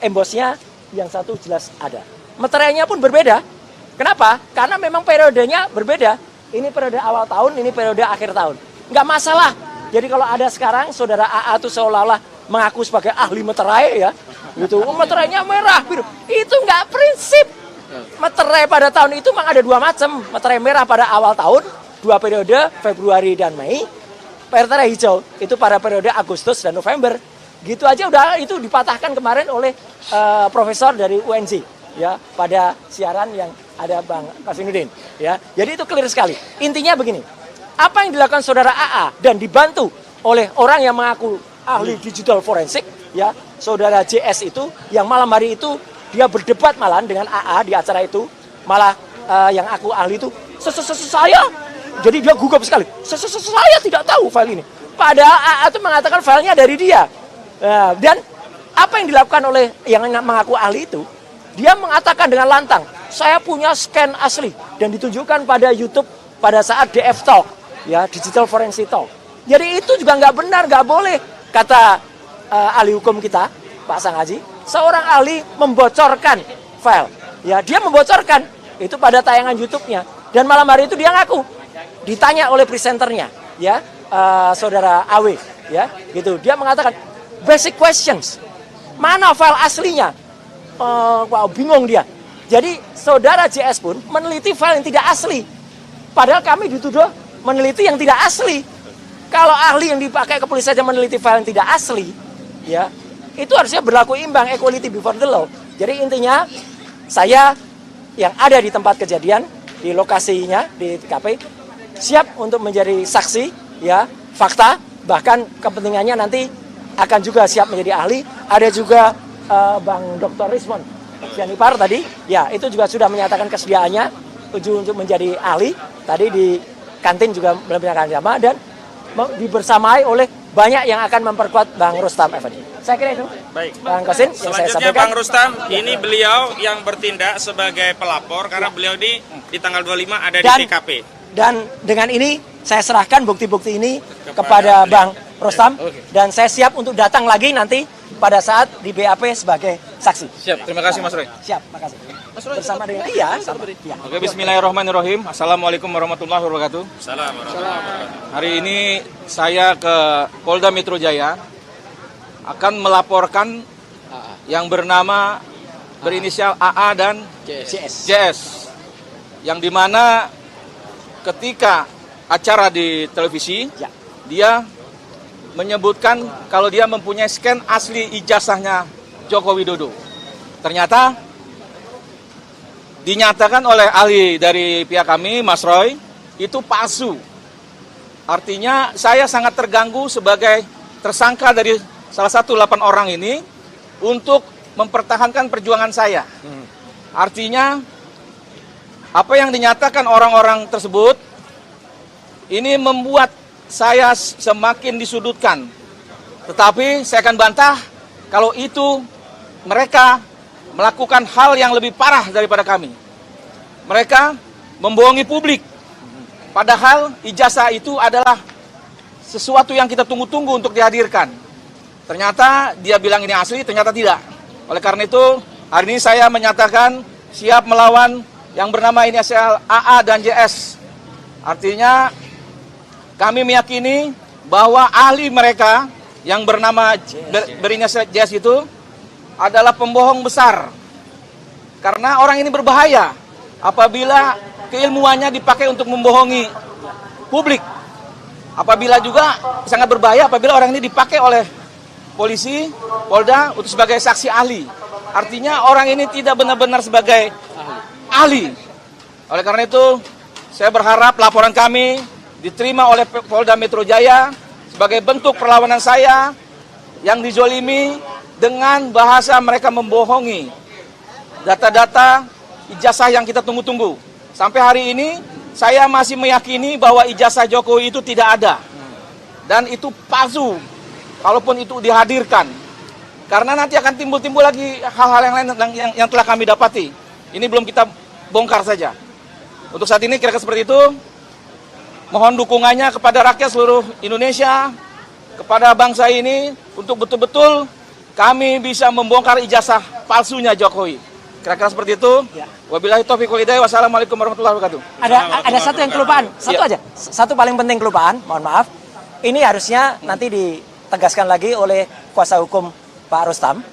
embossnya, yang satu jelas ada. Meterainya pun berbeda. Kenapa? Karena memang periodenya berbeda. Ini periode awal tahun, ini periode akhir tahun. Nggak masalah. Jadi kalau ada sekarang saudara AA itu seolah-olah mengaku sebagai ahli meterai ya, gitu. Meterainya merah, biru. Itu nggak prinsip. Meterai pada tahun itu memang ada dua macam. Meterai merah pada awal tahun, 2 periode, Februari dan Mei. Meterai hijau itu pada periode Agustus dan November. Gitu aja udah itu dipatahkan kemarin oleh profesor dari UNJ ya pada siaran yang ada Bang Kasinuddin ya. Jadi itu clear sekali. Intinya begini. Apa yang dilakukan saudara AA dan dibantu oleh orang yang mengaku ahli digital forensik ya, saudara JS itu yang malam hari itu dia berdebat malam dengan AA di acara itu, malah yang aku ahli itu saya. Jadi dia gugup sekali. Saya tidak tahu file ini. Padahal AA itu mengatakan filenya dari dia. Dan apa yang dilakukan oleh yang mengaku ahli itu, dia mengatakan dengan lantang, saya punya scan asli dan ditunjukkan pada YouTube pada saat DF Talk, ya Digital Forensic Talk. Jadi itu juga nggak benar, nggak boleh, kata ahli hukum kita, Pak Sang Haji, seorang ahli membocorkan file, ya dia membocorkan itu pada tayangan YouTube-nya dan malam hari itu dia ngaku, ditanya oleh presenternya, ya saudara AW, ya gitu, dia mengatakan basic questions, mana file aslinya? Wow, bingung dia. Jadi saudara JS pun meneliti file yang tidak asli. Padahal kami dituduh meneliti yang tidak asli. Kalau ahli yang dipakai kepolisian saja meneliti file yang tidak asli, ya itu harusnya berlaku imbang, equality before the law. Jadi intinya saya yang ada di tempat kejadian, di lokasinya, di TKP, siap untuk menjadi saksi, ya fakta, bahkan kepentingannya nanti akan juga siap menjadi ahli. Ada juga Bang Dr. Rismon Sianipar tadi, ya itu juga sudah menyatakan kesediaannya untuk menjadi ahli. Tadi di kantin juga menyatakan sama dan dibersamai oleh banyak yang akan memperkuat Bang Rustam Effendi. Saya kira itu. Baik. Bang Kosin, yang saya Selanjutnya sampaikan. Bang Rustam, ini beliau yang bertindak sebagai pelapor karena beliau di tanggal 25 ada di TKP. Dan dengan ini saya serahkan bukti-bukti ini kepada Bang Rustam dan saya siap untuk datang lagi nanti pada saat di BAP sebagai saksi. Siap, terima kasih Mas Roy. Siap, makasih. Bersama dengan sama. Iya. Oke, bismillahirrahmanirrahim. Assalamualaikum warahmatullahi wabarakatuh. Salam. Hari ini saya ke Polda Metro Jaya akan melaporkan yang bernama berinisial AA dan JS. Yang dimana ketika acara di televisi, dia menyebutkan kalau dia mempunyai scan asli ijazahnya Joko Widodo. Ternyata dinyatakan oleh ahli dari pihak kami, Mas Roy, itu palsu. Artinya saya sangat terganggu sebagai tersangka dari salah satu 8 orang ini untuk mempertahankan perjuangan saya. Artinya apa yang dinyatakan orang-orang tersebut ini membuat saya semakin disudutkan. Tetapi saya akan bantah kalau itu mereka melakukan hal yang lebih parah daripada kami. Mereka membohongi publik. Padahal ijazah itu adalah sesuatu yang kita tunggu-tunggu untuk dihadirkan. Ternyata dia bilang ini asli, ternyata tidak. Oleh karena itu, hari ini saya menyatakan siap melawan yang bernama inisial AA dan JS. Artinya kami meyakini bahwa ahli mereka yang bernama berinisial JS itu adalah pembohong besar. Karena orang ini berbahaya apabila keilmuannya dipakai untuk membohongi publik. Apabila juga sangat berbahaya apabila orang ini dipakai oleh polisi, Polda untuk sebagai saksi ahli. Artinya orang ini tidak benar-benar sebagai ahli. Oleh karena itu, saya berharap laporan kami diterima oleh Polda Metro Jaya sebagai bentuk perlawanan saya yang dizolimi dengan bahasa mereka membohongi data-data ijazah yang kita tunggu-tunggu. Sampai hari ini, saya masih meyakini bahwa ijazah Jokowi itu tidak ada. Dan itu palsu. Kalaupun itu dihadirkan, karena nanti akan timbul-timbul lagi hal-hal yang lain yang telah kami dapati. Ini belum kita bongkar saja. Untuk saat ini kira-kira seperti itu. Mohon dukungannya kepada rakyat seluruh Indonesia, kepada bangsa ini untuk betul-betul kami bisa membongkar ijazah palsunya Jokowi. Kira-kira seperti itu. Wabillahi taufiq wal hidayah. Wassalamualaikum warahmatullahi wabarakatuh. Ada satu yang kelupaan, satu aja. Satu paling penting kelupaan, mohon maaf. Ini harusnya nanti ditegaskan lagi oleh kuasa hukum Pak Rustam.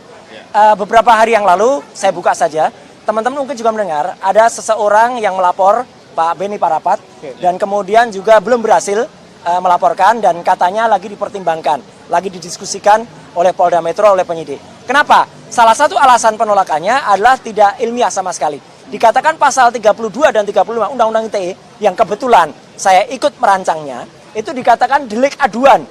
Beberapa hari yang lalu saya buka saja, teman-teman mungkin juga mendengar ada seseorang yang melapor Pak Beni Parapat dan kemudian juga belum berhasil melaporkan dan katanya lagi dipertimbangkan, lagi didiskusikan oleh Polda Metro, oleh penyidik. Kenapa? Salah satu alasan penolakannya adalah tidak ilmiah sama sekali. Dikatakan pasal 32 dan 35 Undang-Undang ITE yang kebetulan saya ikut merancangnya, itu dikatakan delik aduan.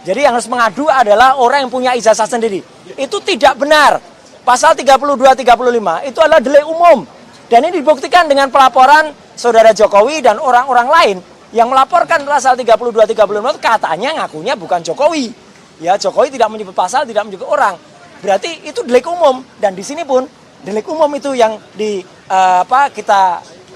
Jadi yang harus mengadu adalah orang yang punya ijazah sendiri. Itu tidak benar. Pasal 32-35 itu adalah delik umum. Dan ini dibuktikan dengan pelaporan Saudara Jokowi dan orang-orang lain yang melaporkan pasal 32-35 itu katanya ngakunya bukan Jokowi. Ya, Jokowi tidak menyebut pasal, tidak menyebut orang. Berarti itu delik umum dan di sini pun delik umum itu yang kita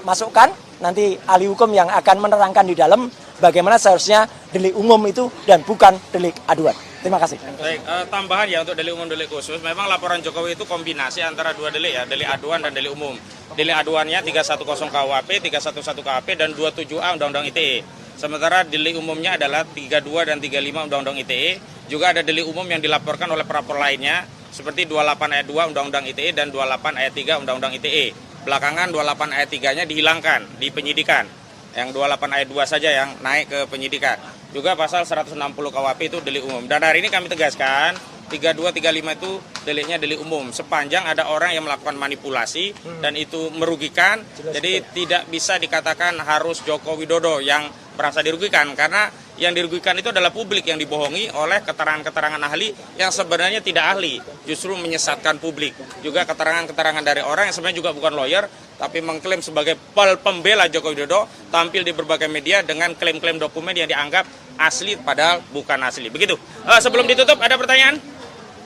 masukkan, nanti ahli hukum yang akan menerangkan di dalam bagaimana seharusnya delik umum itu dan bukan delik aduan. Terima kasih. Baik, tambahan ya untuk delik umum delik khusus. Memang laporan Jokowi itu kombinasi antara dua delik ya, delik aduan dan delik umum. Delik aduannya 310 KUHP, 311 KUHP dan 27A Undang-Undang ITE. Sementara delik umumnya adalah 32 dan 35 Undang-Undang ITE. Juga ada delik umum yang dilaporkan oleh pelapor lainnya seperti 28 ayat 2 Undang-Undang ITE dan 28 ayat 3 Undang-Undang ITE. Belakangan 28 ayat 3-nya dihilangkan di penyidikan. Yang 28 ayat 2 saja yang naik ke penyidikan. Juga pasal 160 KUHP itu delik umum. Dan hari ini kami tegaskan 32, 35 itu deliknya delik umum. Sepanjang ada orang yang melakukan manipulasi dan itu merugikan. Jadi tidak bisa dikatakan harus Joko Widodo yang merasa dirugikan. Karena yang dirugikan itu adalah publik yang dibohongi oleh keterangan-keterangan ahli yang sebenarnya tidak ahli. Justru menyesatkan publik. Juga keterangan-keterangan dari orang yang sebenarnya juga bukan lawyer, tapi mengklaim sebagai pembela Joko Widodo, tampil di berbagai media dengan klaim-klaim dokumen yang dianggap asli padahal bukan asli. Begitu. Sebelum ditutup ada pertanyaan?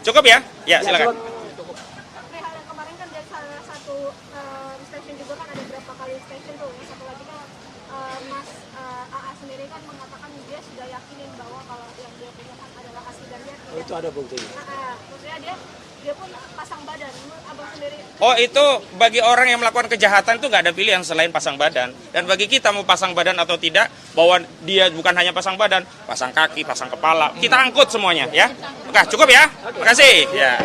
Cukup ya? Ya, silakan. Perihal yang kemarin kan dari salah satu stasiun juga kan ada berapa kali stasiun tuh. Yang satu lagi kan Mas AA sendiri kan mengatakan dia sudah yakinin bahwa kalau yang dia punya kan adalah asli dan dia tidak. Itu ada buktinya. Maksudnya dia pun pasang badan. Menurut abang sendiri. Oh, itu bagi orang yang melakukan kejahatan itu nggak ada pilihan selain pasang badan. Dan bagi kita mau pasang badan atau tidak, bahwa dia bukan hanya pasang badan, pasang kaki, pasang kepala, kita angkut semuanya ya. Oke, cukup ya. Terima kasih. Ya.